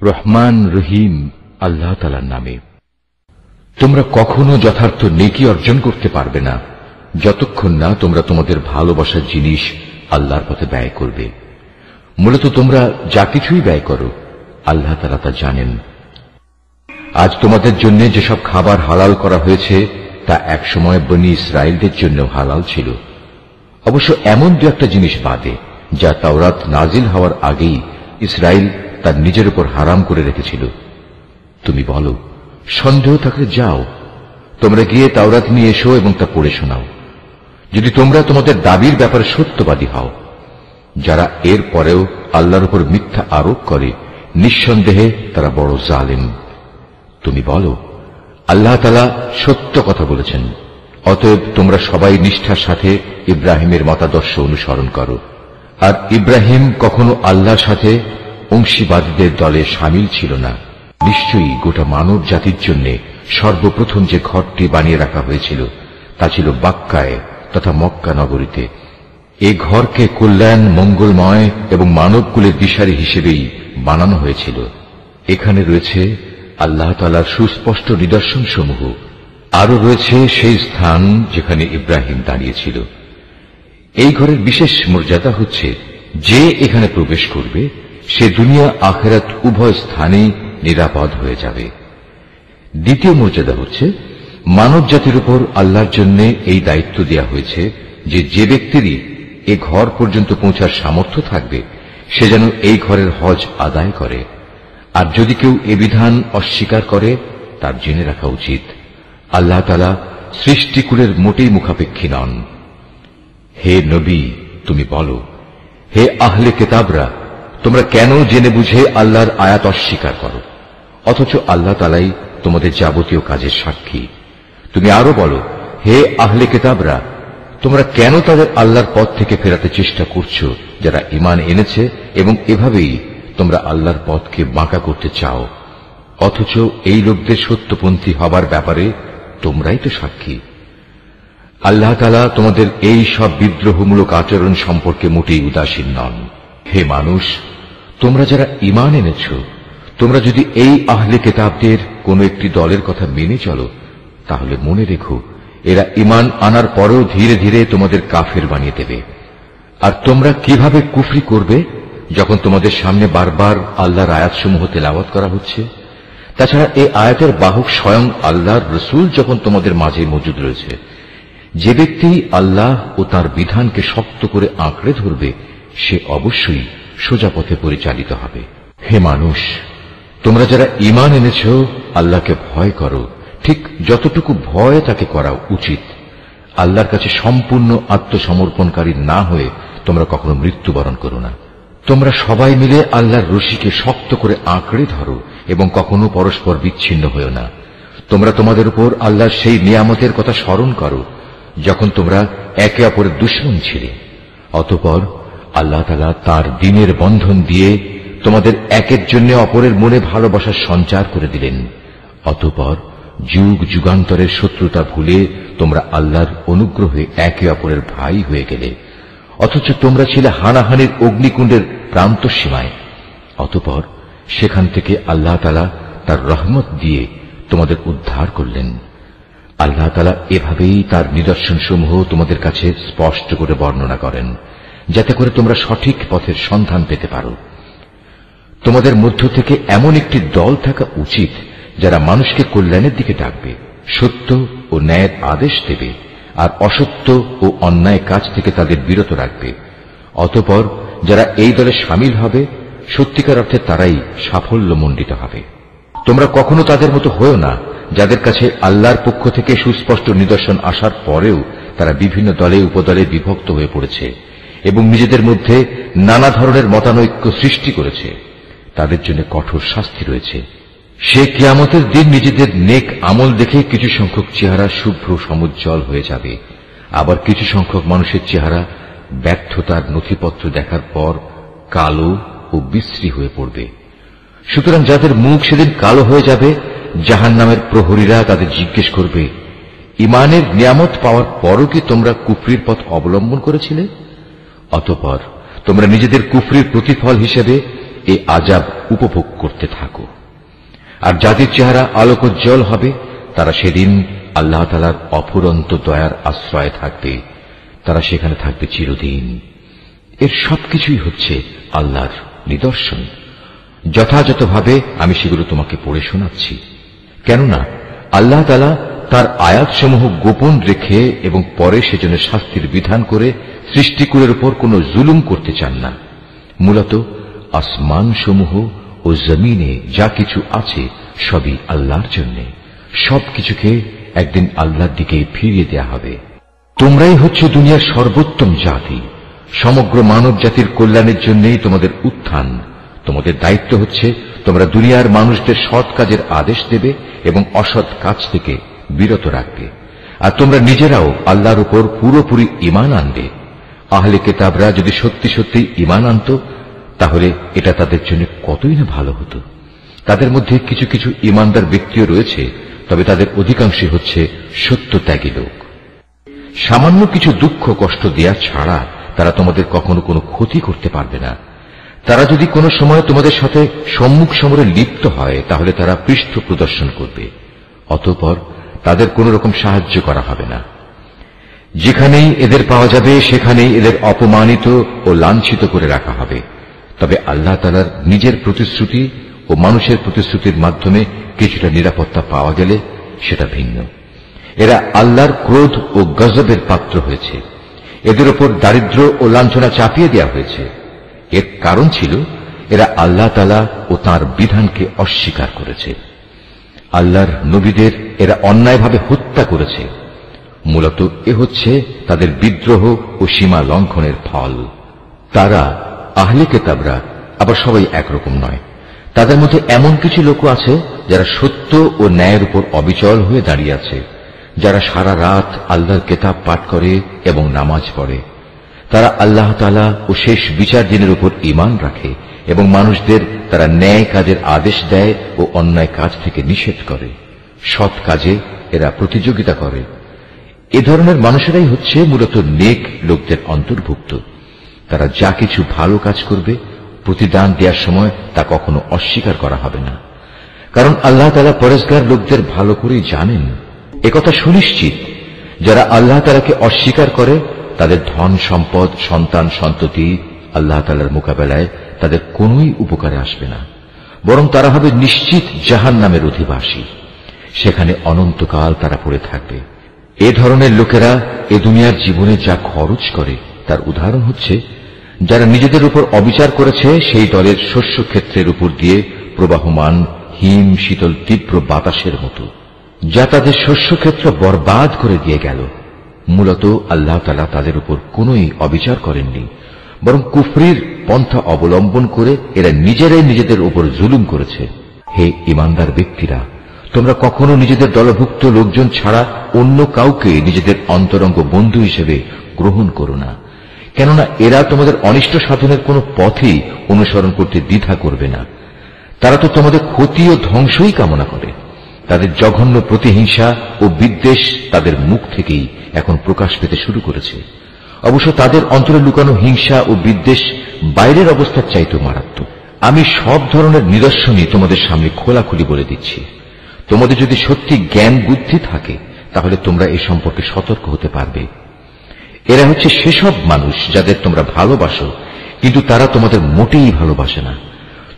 রহমান রহিম আল্লাহ তাআলার নামে। তোমরা কখনো যথার্থ নেকি অর্জন করতে পারবে না যতক্ষণ না তোমরা তোমাদের ভালোবাসার জিনিস আল্লাহর পথে ব্যয় করবে। মূলত তোমরা যা কিছুই ব্যয় করো আল্লাহ তাআলা তা জানেন। আজ তোমাদের জন্য যেসব খাবার হালাল করা হয়েছে তা একসময় বনী ইসরায়েলদের জন্য হালাল ছিল, অবশ্য এমন দু একটা জিনিস বাদে যা তাওরাত নাজিল হওয়ার আগেই ইসরায়েল তার নিজের উপর হারাম করে রেখেছিল। তুমি বলো, সন্দেহ থাকলে যাও, তোমরা গিয়ে তাওরাত নিয়ে এসো এবং তা পড়ে শোনাও, যদি তোমরা তোমাদের দাবির ব্যাপারে সত্যবাদী হও। যারা এর পরেও আল্লাহর উপর মিথ্যা আরোপ করে নিঃসন্দেহে তারা বড় জালেম। তুমি বলো, আল্লাহ তাআলা সত্য কথা বলেছেন, অতএব তোমরা সবাই নিষ্ঠার সাথে ইব্রাহিমের মতাদর্শ অনুসরণ করো। আর ইব্রাহিম কখনো আল্লাহর সাথে অংশীবাদীদের দলে শামিল ছিল না। নিশ্চয়ই গোটা মানব জাতির জন্য সর্বপ্রথম যে ঘরটি বানিয়ে রাখা হয়েছিল তা ছিল বাক্কায় তথা মক্কা নগরীতে। এ ঘরকে কল্যাণ, মঙ্গলময় এবং মানবকুলের দিশারি হিসেবেই বানানো হয়েছিল। এখানে রয়েছে আল্লাহ তাআলার সুস্পষ্ট নিদর্শন সমূহ। আরো রয়েছে সেই স্থান যেখানে ইব্রাহিম দাঁড়িয়েছিল। এই ঘরের বিশেষ মর্যাদা হচ্ছে, যে এখানে প্রবেশ করবে সে দুনিয়া আখিরাত উভয় স্থানেই নিরাপদ হয়ে যাবে। দ্বিতীয় মর্যাদা হচ্ছে, মানব জাতির উপর আল্লাহর জন্য এই দায়িত্ব দেয়া হয়েছে যে যে ব্যক্তিরই এ ঘর পর্যন্ত পৌঁছার সামর্থ্য থাকবে সে যেন এই ঘরের হজ আদায় করে। আর যদি কেউ এ বিধান অস্বীকার করে তার জেনে রাখা উচিত আল্লাহ তাআলা সৃষ্টিকুলের মোটেই মুখাপেক্ষী নন। হে নবী, তুমি বলো, হে আহলে কিতাবরা, তোমরা কেন জেনে বুঝে আল্লাহর আয়াত অস্বীকার করো, অথচ আল্লাহ তাআলাই তোমাদের যাবতীয় কাজের সাক্ষী। তুমি আরো বলো, হে আহলে কিতাবরা, তোমরা কেন তাদের আল্লাহর পথ থেকে ফেরাতে চেষ্টা করছো যারা ঈমান এনেছে, এবং এভাবেই তোমরা আল্লাহর পথকে বাঁকা করতে চাও, অথচ এই লোকদের সত্যপন্থী হবার ব্যাপারে তোমরাই তো সাক্ষী। আল্লাহ তাআলা তোমাদের এই সব বিদ্রোহমূলক আচরণ সম্পর্কে মোটেই উদাসীন নন। হে মানুষ, তোমরা যারা ঈমান এনেছ, তোমরা যদি এই আহলে কিতাবদের কোন একটি দলের কথা মেনে চলো, তাহলে মনে রেখো এরা ঈমান আনার পরেও ধীরে ধীরে তোমাদের কাফের বানিয়ে দেবে। আর তোমরা কিভাবে কুফরি করবে যখন তোমাদের সামনে বারবার আল্লাহর আয়াতসমূহ তেলাওয়াত করা হচ্ছে? তাছাড়া এই আয়াতের বাহক স্বয়ং আল্লাহর রসূল যখন তোমাদের মাঝে মজুদ রয়েছে। যে ব্যক্তি আল্লাহ ও তার বিধানকে শক্ত করে আঁকড়ে ধরবে সে অবশ্যই সোজা পথে পরিচালিত হবে। হে মানুষ, তোমরা যারা ঈমান এনেছ, আল্লাহকে ভয় করো, ঠিক যতটুকু ভয় তাকে করা উচিত। আল্লাহর কাছে সম্পূর্ণ আত্মসমর্পণকারী না হয়ে তোমরা কখনো মৃত্যুবরণ করো না। তোমরা সবাই মিলে আল্লাহর রশিকে শক্ত করে আঁকড়ে ধরো এবং কখনো পরস্পর বিচ্ছিন্ন হও না। তোমরা তোমাদের উপর আল্লাহর সেই নিয়ামতের কথা স্মরণ করো যখন তোমরা একে অপরের দুশমন ছিলে। অতঃপর আল্লাহ তাআলা তার দ্বীনের বন্ধন দিয়ে তোমাদের একের জন্য অপরের মনে ভালোবাসার সঞ্চার করে দিলেন। অতঃপর যুগ যুগান্তরের শত্রুতা ভুলে তোমরা আল্লাহর অনুগ্রহে একে অপরের ভাই হয়ে গেলে, অথচ তোমরা ছিলে হানাহানির অগ্নিকুণ্ডের প্রান্ত সীমায়। অতঃপর সেখান থেকে আল্লাহ তাআলা তার রহমত দিয়ে তোমাদের উদ্ধার করলেন। আল্লাহ তাআলা এভাবেই তার নিদর্শনসমূহ তোমাদের কাছে স্পষ্ট করে বর্ণনা করেন, যাতে করে তোমরা সঠিক পথের সন্ধান পেতে পারো। তোমাদের মধ্য থেকে এমন একটি দল থাকা উচিত যারা মানুষকে কল্যাণের দিকে ডাকবে, সত্য ও ন্যায়ের আদেশ দেবে, আর অসত্য ও অন্যায় কাজ থেকে তাদের বিরত রাখবে। অতঃপর যারা এই দলে শামিল হবে সত্যিকার অর্থে তারাই সাফল্যমণ্ডিত হবে। তোমরা কখনো তাদের মতো হও না যাদের কাছে আল্লাহর পক্ষ থেকে সুস্পষ্ট নিদর্শন আসার পরেও তারা বিভিন্ন দলে উপদলে বিভক্ত হয়ে পড়েছে এবং নিজেদের মধ্যে নানা ধরনের মতানৈক্য সৃষ্টি করেছে। তাদের জন্য কঠোর শাস্তি রয়েছে। সে কিয়ামতের দিন নিজেদের নেক আমল দেখে কিছু সংখ্যক চেহারা শুভ্র সমুজ্জ্বল হয়ে যাবে, আবার কিছু সংখ্যক মানুষের চেহারা ব্যর্থতার নথিপত্র দেখার পর কালো ও বিশ্রী হয়ে পড়বে। সুতরাং যাদের মুখ সেদিন কালো হয়ে যাবে, জাহান্নামের প্রহরীরা তাদের জিজ্ঞেস করবে, ঈমানের নিয়ামত পাওয়ার পরও কি তোমরা কুফরির পথ অবলম্বন করেছিলে? অতঃপর তোমরা নিজেদের কুফরির প্রতিফল হিসেবে এই আযাব উপভোগ করতে থাকো। আর যাদের চেহারা আলোকোজ্জ্বল হবে তারা সেদিন আল্লাহ তাআলার অফুরন্ত দয়ার আশ্রয়ে থাকবে, তারা সেখানে থাকবে চিরদিন। এর সবকিছুই হচ্ছে আল্লাহর নিদর্শন। যথাযথভাবে আমি সেগুলো তোমাকে পড়ে শোনাচ্ছি, কেননা আল্লাহ তাআলা তার আয়াতসমূহ গোপন রেখে এবং পরে সেজন্য শাস্তির বিধান করে সৃষ্টিকুলের উপর কোনো জুলুম করতে চান না। মূলত আসমানসমূহ ও জমিনে যা কিছু আছে সবই আল্লাহর জন্য। সবকিছুকে একদিন আল্লাহর দিকে ফিরিয়ে দেয়া হবে। তোমরাই হচ্ছে দুনিয়ার সর্বোত্তম জাতি। সমগ্র মানব জাতির কল্যাণের জন্যই তোমাদের উত্থান। তোমাদের দায়িত্ব হচ্ছে তোমরা দুনিয়ার মানুষদের সৎ কাজের আদেশ দেবে এবং অসৎ কাজ থেকে বিরত রাখবে। আর তোমরা নিজেরাও আল্লাহর উপর পুরোপুরি ঈমান আনবে। আহলে কিতাবরা যদি সত্যি সত্যি ঈমান আনত তাহলে এটা তাদের জন্য কতই না ভালো হতো। তাদের মধ্যে কিছু কিছু ঈমানদার ব্যক্তিও রয়েছে, তবে তাদের অধিকাংশই হচ্ছে সত্যত্যাগী লোক। সামান্য কিছু দুঃখ কষ্ট দেয়া ছাড়া তারা তোমাদের কখনো কোনো ক্ষতি করতে পারবে না। তারা যদি কোনো সময় তোমাদের সাথে সম্মুখ সমরে লিপ্ত হয় তাহলে তারা পৃষ্ঠ প্রদর্শন করবে, অতঃপর তাদের কোন রকম সাহায্য করা হবে না। যেখানেই এদের পাওয়া যাবে সেখানেই এদের অপমানিত ও লাঞ্ছিত করে রাখা হবে। তবে আল্লাহ তাআলার নিজের প্রতিশ্রুতি ও মানুষের প্রতিশ্রুতির মাধ্যমে কিছুটা নিরাপত্তা পাওয়া গেলে সেটা ভিন্ন। এরা আল্লাহর ক্রোধ ও গজবের পাত্র হয়েছে। এদের উপর দারিদ্র ও লাঞ্ছনা চাপিয়ে দেওয়া হয়েছে। এর কারণ ছিল এরা আল্লাহ তাআলা ও তাঁর বিধানকে অস্বীকার করেছে। আল্লাহর নবীদের এরা অন্যায়ভাবে হত্যা করেছে। মূলত এ হচ্ছে তাদের বিদ্রোহ ও সীমা লঙ্ঘনের ফল। তারা আহলে কিতাবরা আবার সবাই একরকম নয়। তাদের মধ্যে এমন কিছু লোক আছে যারা সত্য ও ন্যায়ের উপর অবিচল হয়ে দাঁড়িয়ে আছে, যারা সারা রাত আল্লাহর কিতাব পাঠ করে এবং নামাজ পড়ে। তারা আল্লাহ তাআলা ও শেষ বিচার দিনের উপর ঈমান রাখে এবং মানুষদের তারা ন্যায় কাজের আদেশ দেয় ও অন্যায় কাজ থেকে নিষেধ করে। সৎ কাজে এরা প্রতিযোগিতা করে। এ ধরনের মানুষেরাই হচ্ছে মূলত নেক লোকদের অন্তর্ভুক্ত। তারা যা কিছু ভালো কাজ করবে প্রতিদান দেওয়ার সময় তা কখনো অস্বীকার করা হবে না, কারণ আল্লাহ তাআলা পরেজগার লোকদের ভালো করেই জানেন। একথা সুনিশ্চিত, যারা আল্লাহ তাআলাকে অস্বীকার করে তাদের ধন সম্পদ সন্তান সন্ততি আল্লাহ তাআলার মোকাবেলায় তাদের কোনই উপকারে আসবে না, বরং তারা হবে নিশ্চিত জাহান্নামের অধিবাসী। সেখানে অনন্তকাল তারা পড়ে থাকবে। এ ধরনের লোকেরা এ দুনিয়ার জীবনে যা খরচ করে তার উদাহরণ হচ্ছে যারা নিজেদের উপর অবিচার করেছে সেই দলের শস্য ক্ষেত্রের উপর দিয়ে প্রবাহমান হিম শীতল তীব্র বাতাসের মতো, যা তাদের শস্য ক্ষেত্র বরবাদ করে দিয়ে গেল। মূলত আল্লাহ তাআলা তাদের উপর কোনই অবিচার করেননি, বরং কুফরির পন্থা অবলম্বন করে এরা নিজেরাই নিজেদের উপর জুলুম করেছে। হে ঈমানদার ব্যক্তিরা, তোমরা কখনো নিজেদের দলভুক্ত লোকজন ছাড়া অন্য কাউকে নিজেদের অন্তরঙ্গ বন্ধু হিসেবে গ্রহণ করো না, কেননা এরা তোমাদের অনিষ্ট সাধনের কোন পথেই অনুসরণ করতে দ্বিধা করবে না। তারা তো তোমাদের ক্ষতি ও ধ্বংসই কামনা করে। তাদের জঘন্য প্রতিহিংসা ও বিদ্বেষ তাদের মুখ থেকেই এখন প্রকাশ পেতে শুরু করেছে। অবশ্য তাদের অন্তরে লুকানো হিংসা ও বিদ্বেষ বাইরের অবস্থার চাইতেও মারাত্মক। আমি সব ধরনের নিদর্শনই তোমাদের সামনে খোলাখুলি বলে দিচ্ছি। তোমাদের যদি সত্যি জ্ঞান বুদ্ধি থাকে তাহলে তোমরা এ সম্পর্কে সতর্ক হতে পারবে। এরা হচ্ছে সেসব মানুষ যাদের তোমরা ভালোবাসো, কিন্তু তারা তোমাদের মোটেই ভালোবাসে না।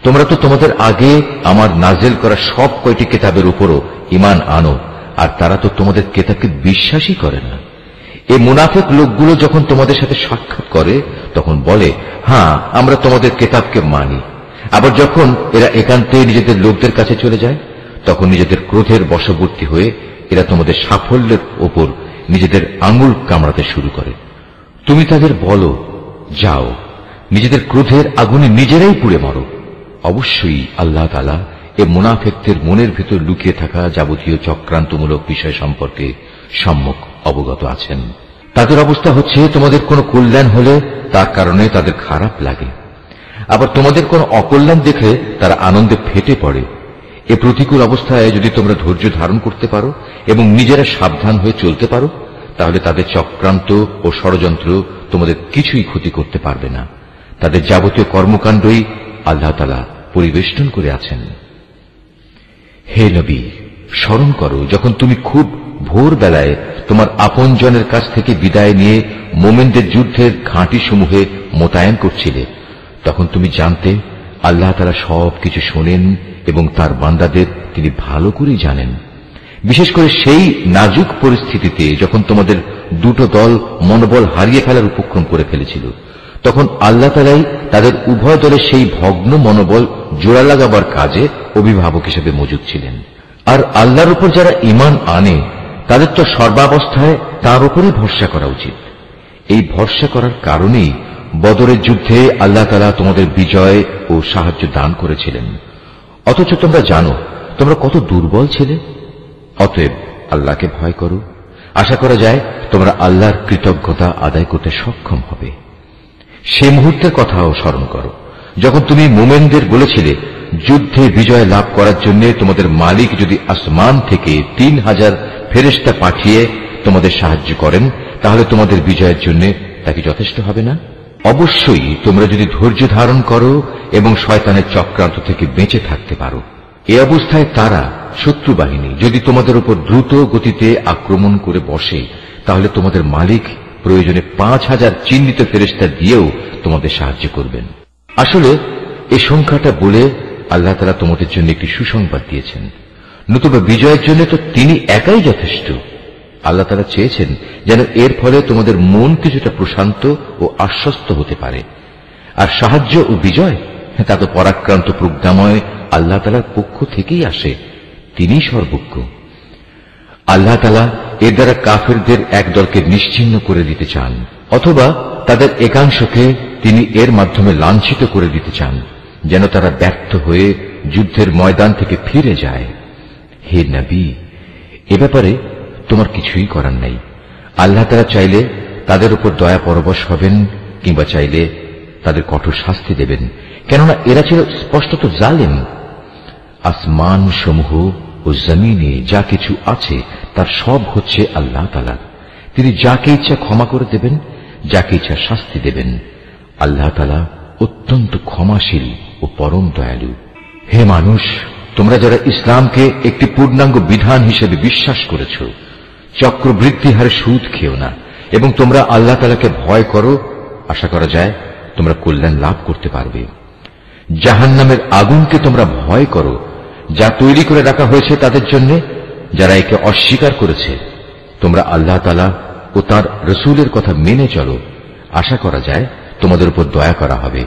তোমরা তো তোমাদের আগে আমার নাজেল করা সব কয়টি কিতাবের উপরও ঈমান আনো, আর তারা তো তোমাদের কিতাবকে বিশ্বাসই করে না। এই মুনাফিক লোকগুলো যখন তোমাদের সাথে সাক্ষাৎ করে তখন বলে, হ্যাঁ আমরা তোমাদের কিতাবকে মানি। আবার যখন এরা একান্তে নিজেদের লোকদের কাছে চলে যায় তখন নিজেদের ক্রোধের বশবর্তী হয়ে এরা তোমাদের সাফল্যের ওপর নিজেদের আঙুল কামড়াতে শুরু করে। তুমি তাদের বলো, যাও নিজেদের ক্রোধের আগুনে নিজেরাই পুড়ে মরো। অবশ্যই আল্লাহ তাআলা এ মুনাফিকদের মনের ভিতর লুকিয়ে থাকা যাবতীয় চক্রান্তমূলক বিষয় সম্পর্কে সম্যক অবগত আছেন। তাদের অবস্থা হচ্ছে তোমাদের কোনো কল্যাণ হলে তার কারণে তাদের খারাপ লাগে, আবার তোমাদের কোনো অকল্যাণ দেখে তারা আনন্দে ফেটে পড়ে। এ প্রতিকূল অবস্থায় যদি তোমরা ধৈর্য ধারণ করতে পারো এবং নিজেরা সাবধান হয়ে চলতে পারো তাহলে তাদের চক্রান্ত ও ষড়যন্ত্র তোমাদের কিছুই ক্ষতি করতে পারবে না। তাদের যাবতীয় কর্মকাণ্ডই আল্লাহ তাআলা পরিবেষ্টন করে আছেন। হে নবী, স্মরণ করো যখন তুমি খুব ভোর বেলায় তোমার আপনজনের কাছ থেকে বিদায় নিয়ে মোমেনদের যুদ্ধের ঘাঁটি সমূহে মোতায়েন করছিলে। তখন তুমি জানতে আল্লাহ তাআলা সবকিছু শোনেন এবং তার বান্দাদের তিনি ভালো করেই জানেন। বিশেষ করে সেই নাজুক পরিস্থিতিতে যখন তোমাদের দুটো দল মনোবল হারিয়ে ফেলার উপক্রম করে ফেলেছিল, তখন আল্লাহ তাআলাই তাদের উভয় দলের সেই ভগ্ন মনোবল জোড়া লাগাবার কাজে অভিভাবক হিসেবে মজুদ ছিলেন। আর আল্লাহর উপর যারা ঈমান আনে তাদের তো সর্বাবস্থায় তার উপরই ভরসা করা উচিত। এই ভরসা করার কারণেই বদরের যুদ্ধে আল্লাহ তাআলা তোমাদের বিজয় ও সাহায্য দান করেছিলেন। অথচ তোমরা জানো তোমরা কত দুর্বল ছিলে। অতএব আল্লাহকে ভয় করো। আশা করা যায় তোমরা আল্লাহর কৃতজ্ঞতা আদায় করতে সক্ষম হবে। সে মুহূর্তের কথাও স্মরণ করো যখন তুমি মুমিনদের বলেছিলে, যুদ্ধে বিজয় লাভ করার জন্য তোমাদের মালিক যদি আসমান থেকে 3000 ফেরেশতা পাঠিয়ে তোমাদের সাহায্য করেন, তাহলে তোমাদের বিজয়ের জন্য তা কি যথেষ্ট হবে না? অবশ্যই তোমরা যদি ধৈর্য ধারণ করো এবং শয়তানের চক্রান্ত থেকে বেঁচে থাকতে পারো। এ অবস্থায় তারা শত্রু বাহিনী যদি তোমাদের উপর দ্রুত গতিতে আক্রমণ করে বসে, তাহলে তোমাদের মালিক প্রয়োজনে 5000 চিহ্নিত ফেরেশতা দিয়েও তোমাদের সাহায্য করবেন। আসলে এই সংখ্যাটা বলে আল্লাহ তাআলা তোমাদের জন্য একটি সুসংবাদ দিয়েছেন। নতুবা বিজয়ের জন্য তো তিনি একাই যথেষ্ট। আল্লাহ তাআলা চেয়েছেন যেন এর ফলে তোমাদের মন কিছুটা প্রশান্ত ও আশ্বস্ত হতে পারে। আর সাহায্য ও বিজয় তা তো পরাক্রান্ত প্রজ্ঞাময় আল্লাহ তাআলার পক্ষ থেকেই আসে। তিনিই সর্বজ্ঞ। আল্লাহ তাআলা এর দ্বারা কাফেরদের এক দলকে নিশ্চিহ্ন করে দিতে চান, অথবা তাদের একাংশকে তিনি এর মাধ্যমে লাঞ্ছিত করে দিতে চান, যেন তারা ব্যর্থ হয়ে যুদ্ধের ময়দান থেকে ফিরে যায়। হে নবী, এ ব্যাপারে তোমার কিছুই করার নাই। আল্লাহ তাআলা চাইলে তাদের উপর দয়া পরবশ হবেন, কিংবা চাইলে তাদের কঠোর শাস্তি দেবেন, কেননা এরা ছিল স্পষ্টত জালেম। আসমান সমূহ ও জমিনে যা কিছু আছে তার সব হচ্ছে আল্লাহ তাআলার। তিনি যাকে ইচ্ছা ক্ষমা করে দেবেন, যাকে ইচ্ছা শাস্তি দেবেন। আল্লাহ তাআলা অত্যন্ত ক্ষমাশীল ও পরম দয়ালু। হে মানুষ, তোমরা যারা ইসলামকে একটি পূর্ণাঙ্গ বিধান হিসেবে বিশ্বাস করেছ, চক্রবৃদ্ধি হারে সুদ খেও না এবং তোমরা আল্লাহ তাআলাকে ভয় করো। আশা করা যায় তোমরা কল্যাণ লাভ করতে পারবে। জাহান্নামের আগুনকে তোমরা ভয় করো, যা তৈরি করে রাখা হয়েছে তাদের জন্য যারা একে অস্বীকার করেছে। তোমরা আল্লাহ তাআলা ও তার রাসূলের কথা মেনে চলো। আশা করা যায় তোমাদের উপর দয়া করা হবে।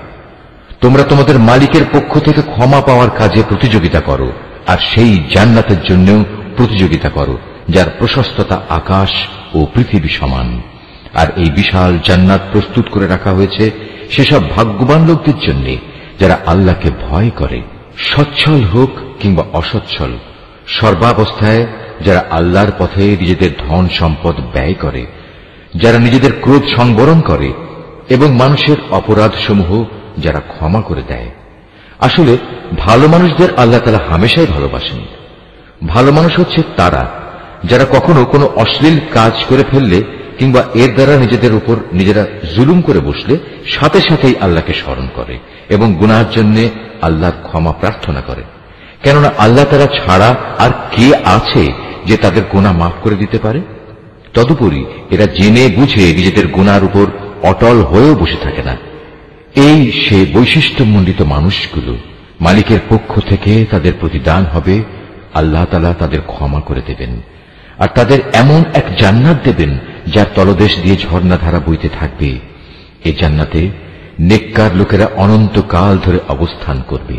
তোমরা তোমাদের মালিকের পক্ষ থেকে ক্ষমা পাওয়ার কাজে প্রতিযোগিতা করো, আর সেই জান্নাতের জন্যও প্রতিযোগিতা করো যার প্রশস্ততা আকাশ ও পৃথিবী সমান। আর এই বিশাল জান্নাত প্রস্তুত করে রাখা হয়েছে সেসব ভাগ্যবান লোকদের জন্য যারা আল্লাহকে ভয় করে, সচ্ছল হোক কিংবা অসচ্ছল, সর্বাবস্থায় যারা আল্লাহর পথে নিজেদের ধন সম্পদ ব্যয় করে, যারা নিজেদের ক্রোধ সংবরণ করে এবং মানুষের অপরাধ সমূহ যারা ক্ষমা করে দেয়। আসলে ভালো মানুষদের আল্লাহ তাআলা হামেশাই ভালোবাসেন। ভালো মানুষ হচ্ছে তারা যারা কখনো কোনো অশ্লীল কাজ করে ফেললে কিংবা এর দ্বারা নিজেদের উপর নিজেরা জুলুম করে বসলে সাথে সাথেই আল্লাহকে স্মরণ করে এবং গুনাহের জন্য আল্লাহর ক্ষমা প্রার্থনা করে। কেননা আল্লাহ তাআলা ছাড়া আর কে আছে যে তাদের গুনাহ মাফ করে দিতে পারে? তদুপরি এরা জেনে বুঝে নিজেদের গুনার উপর অটল হয়েও বসে থাকে না। এই সে বৈশিষ্ট্যমণ্ডিত মানুষগুলো, মালিকের পক্ষ থেকে তাদের প্রতিদান হবে আল্লাহ তাআলা তাদের ক্ষমা করে দেবেন, আর তাদের এমন এক জান্নাত দেবেন যার তলদেশ দিয়ে ঝর্ণাধারা বইতে থাকবে। এই জান্নাতে নেককার লোকেরা অনন্তকাল ধরে অবস্থান করবে।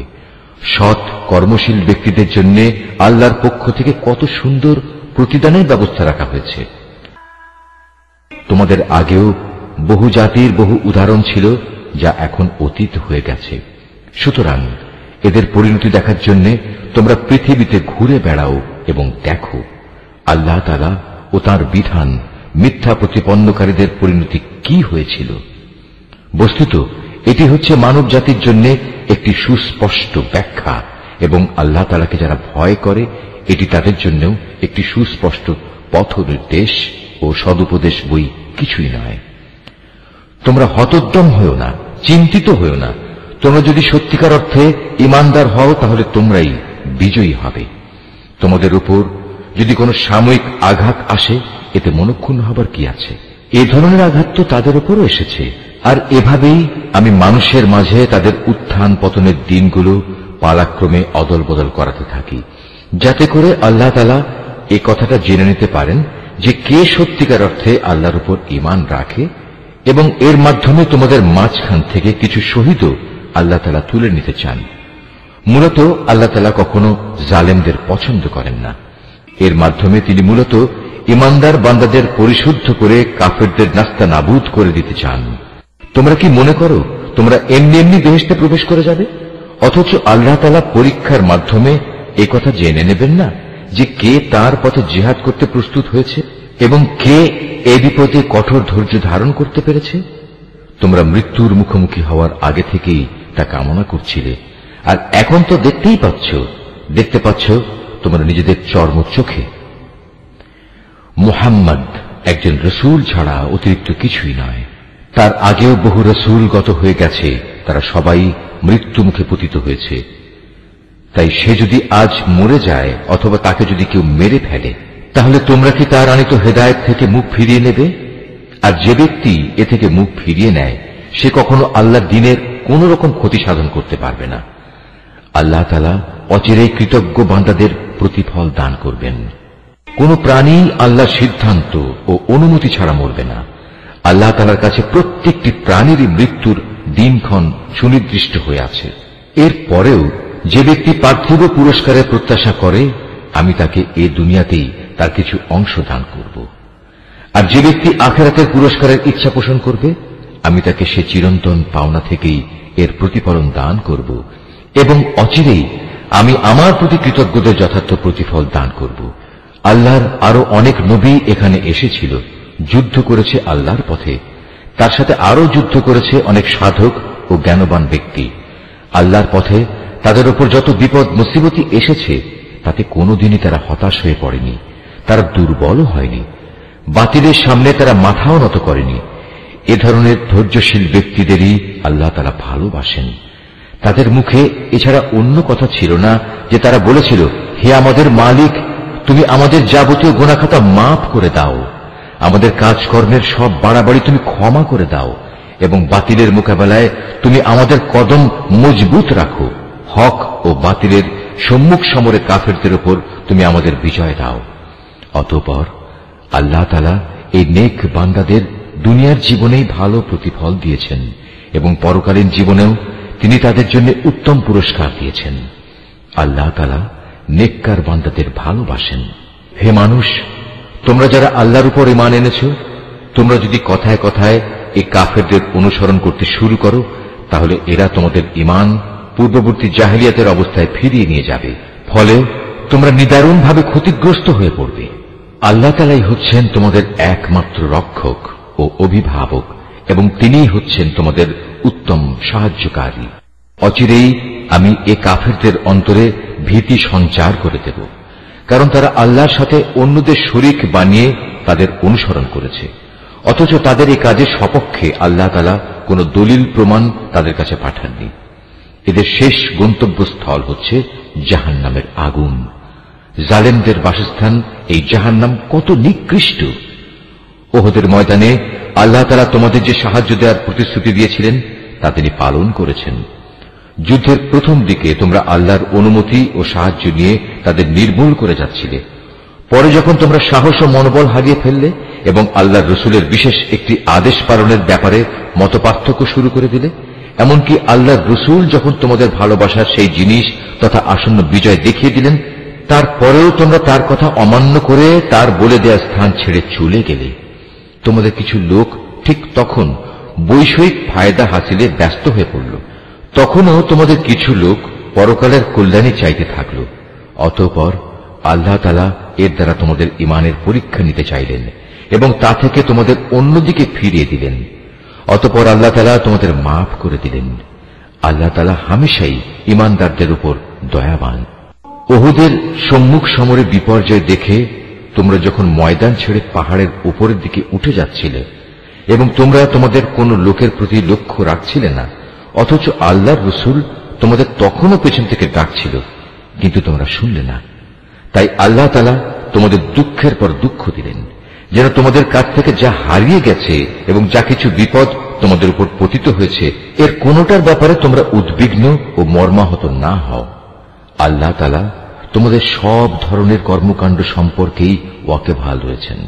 সৎ কর্মশীল ব্যক্তিদের জন্য আল্লাহর পক্ষ থেকে কত সুন্দর প্রতিদানের ব্যবস্থা রাখা হয়েছে। তোমাদের আগেও বহু জাতির বহু উদাহরণ ছিল যা এখন অতীত হয়ে গেছে। সুতরাং এদের পরিণতি দেখার জন্য তোমরা পৃথিবীতে ঘুরে বেড়াও এবং দেখো আল্লাহ তাআলা ও তাঁর বিধান মিথ্যা প্রতিপন্নকারীদের পরিণতি কি হয়েছিল। বস্তুত এটি হচ্ছে মানব জাতির জন্য একটি সুস্পষ্ট ব্যাখ্যা, এবং আল্লাহ তাআলাকে যারা ভয় করে এটি তাদের জন্যও একটি সুস্পষ্ট পথ নির্দেশ ও সদুপদেশ বই কিছুই নয়। তোমরা হতোদ্যম হও না, চিন্তিত হও না। তোমরা যদি সত্যিকার অর্থে ঈমানদার হও তাহলে তোমরাই বিজয়ী হবে। তোমাদের উপর যদি কোনো সাময়িক আঘাত আসে এতে মনক্ষুণ্ণ হবার কি আছে? এ ধরনের আঘাত তো তাদের উপরও এসেছে। আর এভাবেই আমি মানুষের মাঝে তাদের উত্থান পতনের দিনগুলো পালাক্রমে অদল বদল করাতে থাকি, যাতে করে আল্লাহ তাআলা এ কথাটা জেনে নিতে পারেন যে কে সত্যিকার অর্থে আল্লাহর উপর ঈমান রাখে, এবং এর মাধ্যমে তোমাদের মাঝখান থেকে কিছু শহীদও আল্লাহ তাআলা তুলে নিতে চান। মূলত আল্লাহ তাআলা কখনো জালেমদের পছন্দ করেন না। এর মাধ্যমে তিনি মূলত ঈমানদার বান্দাদের পরিশুদ্ধ করে কাফেরদের নাস্তানাবুদ করে দিতে চান। তোমরা কি মনে করো তোমরা এমনি এমনি বেহেশতে প্রবেশ করে যাবে? অথচ আল্লাহ তাআলা পরীক্ষার মাধ্যমে একথা জেনে নেবেন না যে কে তার পথে জিহাদ করতে প্রস্তুত হয়েছে এবং কে এ বিপদে কঠোর ধৈর্য ধারণ করতে পেরেছে? তোমরা মৃত্যুর মুখোমুখি হওয়ার আগে থেকেই তা কামনা করছিলে, আর এখন তো দেখতে পাচ্ছ তোমরা নিজেদের চর্ম চোখে। মুহাম্মদ একজন রসূল ছাড়া অতিরিক্ত কিছুই নয়। তার আগেও বহু রসূল গত হয়ে গেছে, তারা সবাই মৃত্যু মুখে পতিত হয়েছে। তাই সে যদি আজ মরে যায় অথবা তাকে যদি কেউ মেরে ফেলে, তাহলে তোমরা কি তার আনিত হেদায়েত থেকে মুখ ফিরিয়ে নেবে? আর যে ব্যক্তি এ থেকে মুখ ফিরিয়ে নেয় সে কখনো আল্লাহর দ্বীনের কোন রকম ক্ষতি সাধন করতে পারবে না। আল্লাহ তাআলা অচিরেই কৃতজ্ঞ বান্দাদের প্রতিফল দান করবেন। কোন প্রাণী আল্লাহর সিদ্ধান্ত ও অনুমতি ছাড়া মরবে না। আল্লাহ তাআলার কাছে প্রত্যেকটি প্রাণীরই মৃত্যুর দিনক্ষণ সুনির্দিষ্ট হয়ে আছে। এর পরেও যে ব্যক্তি পার্থিব পুরস্কারের প্রত্যাশা করে, আমি তাকে এ দুনিয়াতেই তার কিছু অংশ দান করব। আর যে ব্যক্তি আখিরাতের পুরস্কারের ইচ্ছা পোষণ করবে, আমি তাকে সে চিরন্তন পাওনা থেকেই এর প্রতিফলন দান করব, এবং অচিরেই আমি আমার প্রতি কৃতজ্ঞদের যথার্থ প্রতিফল দান করব। আল্লাহর আরো অনেক নবী এখানে এসেছিল, যুদ্ধ করেছে আল্লাহর পথে। তার সাথে আরো যুদ্ধ করেছে অনেক সাধক ও জ্ঞানবান ব্যক্তি। আল্লাহর পথে তাদের উপর যত বিপদ মুসিবতি এসেছে তাতে কোনোদিনই তারা হতাশ হয়ে পড়েনি, তারা দুর্বলও হয়নি, বাতিলের সামনে তারা মাথাও নত করেনি। এ ধরনের ধৈর্যশীল ব্যক্তিদেরই আল্লাহ তাআলা ভালোবাসেন। তাদের মুখে এছাড়া অন্য কথা ছিল না যে তারা বলেছিল, হে আমাদের মালিক, তুমি আমাদের যাবতীয় গুনাহখাতা মাফ করে দাও, আমাদের কাজকর্মের সব বাড়াবাড়ি তুমি ক্ষমা করে দাও, এবং বাতিলের মোকাবেলায় তুমি আমাদের কদম মজবুত রাখো। হক ও বাতিলের সম্মুখ সমরে কাফেরদের উপর তুমি আমাদের বিজয় দাও। অতঃপর আল্লাহ তাআলা এই নেক বান্দাদের দুনিয়ার জীবনেই ভালো প্রতিফল দিয়েছেন, এবং পরকালীন জীবনেও তিনি তাদের জন্য উত্তম পুরস্কার দিয়েছেন। আল্লাহ তাআলা নেককার বান্দাদের ভালোবাসেন। হে মানুষ, তোমরা যারা আল্লাহর উপর ঈমান এনেছ, তোমরা যদি কথায় কথায় এই কাফেরদের অনুসরণ করতে শুরু করো, তাহলে এরা তোমাদের ঈমান পূর্ববর্তী জাহেলিয়াতের অবস্থায় ফিরিয়ে নিয়ে যাবে। ফলে তোমরা নিদারুণভাবে ক্ষতিগ্রস্ত হয়ে পড়বে। আল্লাহ তাআলাই হচ্ছেন তোমাদের একমাত্র রক্ষক ও অভিভাবক, এবং তিনিই হচ্ছেন তোমাদের উত্তম সাহায্যকারী। অচিরেই আমি এ কাফেরদের অন্তরে ভীতি সঞ্চার করে দেব, কারণ তারা আল্লাহর সাথে অন্যদের শরীক বানিয়ে তাদের অনুসরণ করেছে, অথচ তাদের এই কাজের সপক্ষে আল্লাহ তাআলা কোন দলিল প্রমাণ তাদের কাছে পাঠাননি। এদের শেষ গন্তব্যস্থল হচ্ছে জাহান্নামের আগুন। জালেমদের বাসস্থান এই জাহান্নাম কত নিকৃষ্ট! ওহদের ময়দানে আল্লাহ তাআলা তোমাদের যে সাহায্য দেওয়ার প্রতিশ্রুতি দিয়েছিলেন তা তিনি পালন করেছেন। যুদ্ধের প্রথম দিকে তোমরা আল্লাহর অনুমতি ও সাহায্য নিয়ে তাদের নির্মূল করে যাচ্ছিলে। পরে যখন তোমরা সাহস ও মনোবল হারিয়ে ফেললে এবং আল্লাহর রসুলের বিশেষ একটি আদেশ পালনের ব্যাপারে মতপার্থক্য শুরু করে দিলে, এমনকি আল্লাহর রসুল যখন তোমাদের ভালোবাসার সেই জিনিস তথা আসন্ন বিজয় দেখিয়ে দিলেন, তারপরেও তোমরা তার কথা অমান্য করে তার বলে দেওয়া স্থান ছেড়ে চলে গেলে। তোমাদের কিছু লোক ঠিক তখন বৈষয়িক ফায়দা হাসিলে ব্যস্ত হয়ে পড়ল। তখনও তোমাদের কিছু লোক পরকালের কল্যাণী চাইতে থাকল। অতঃপর আল্লাহ তাআলা এর দ্বারা তোমাদের ঈমানের পরীক্ষা নিতে চাইলেন এবং তা থেকে তোমাদের অন্যদিকে ফিরিয়ে দিলেন। অতঃপর আল্লাহ তাআলা তোমাদের মাফ করে দিলেন। আল্লাহ তাআলা হামেশাই ঈমানদারদের উপর দয়াবান। উহুদের সম্মুখ সমরে বিপর্যয় দেখে তোমরা যখন ময়দান ছেড়ে পাহাড়ের উপরের দিকে উঠে যাচ্ছিলে এবং তোমরা তোমাদের কোন লোকের প্রতি লক্ষ্য রাখছিলে না, অথচ আল্লাহর রসুল তোমাদের তখনও পেছন থেকে ডাকছিল, কিন্তু তোমরা শুনলে না। তাই আল্লাহ তাআলা তোমাদের দুঃখের পর দুঃখ দিলেন, যেন তোমাদের কাছ থেকে যা হারিয়ে গেছে এবং যা কিছু বিপদ তোমাদের উপর পতিত হয়েছে, এর কোনোটার ব্যাপারে তোমরা উদ্বিগ্ন ও মর্মাহত না হও। আল্লাহ তাআলা তোমাদের সব ধরনের কর্মকাণ্ড সম্পর্কেই ওয়াকিবহাল রয়েছেন।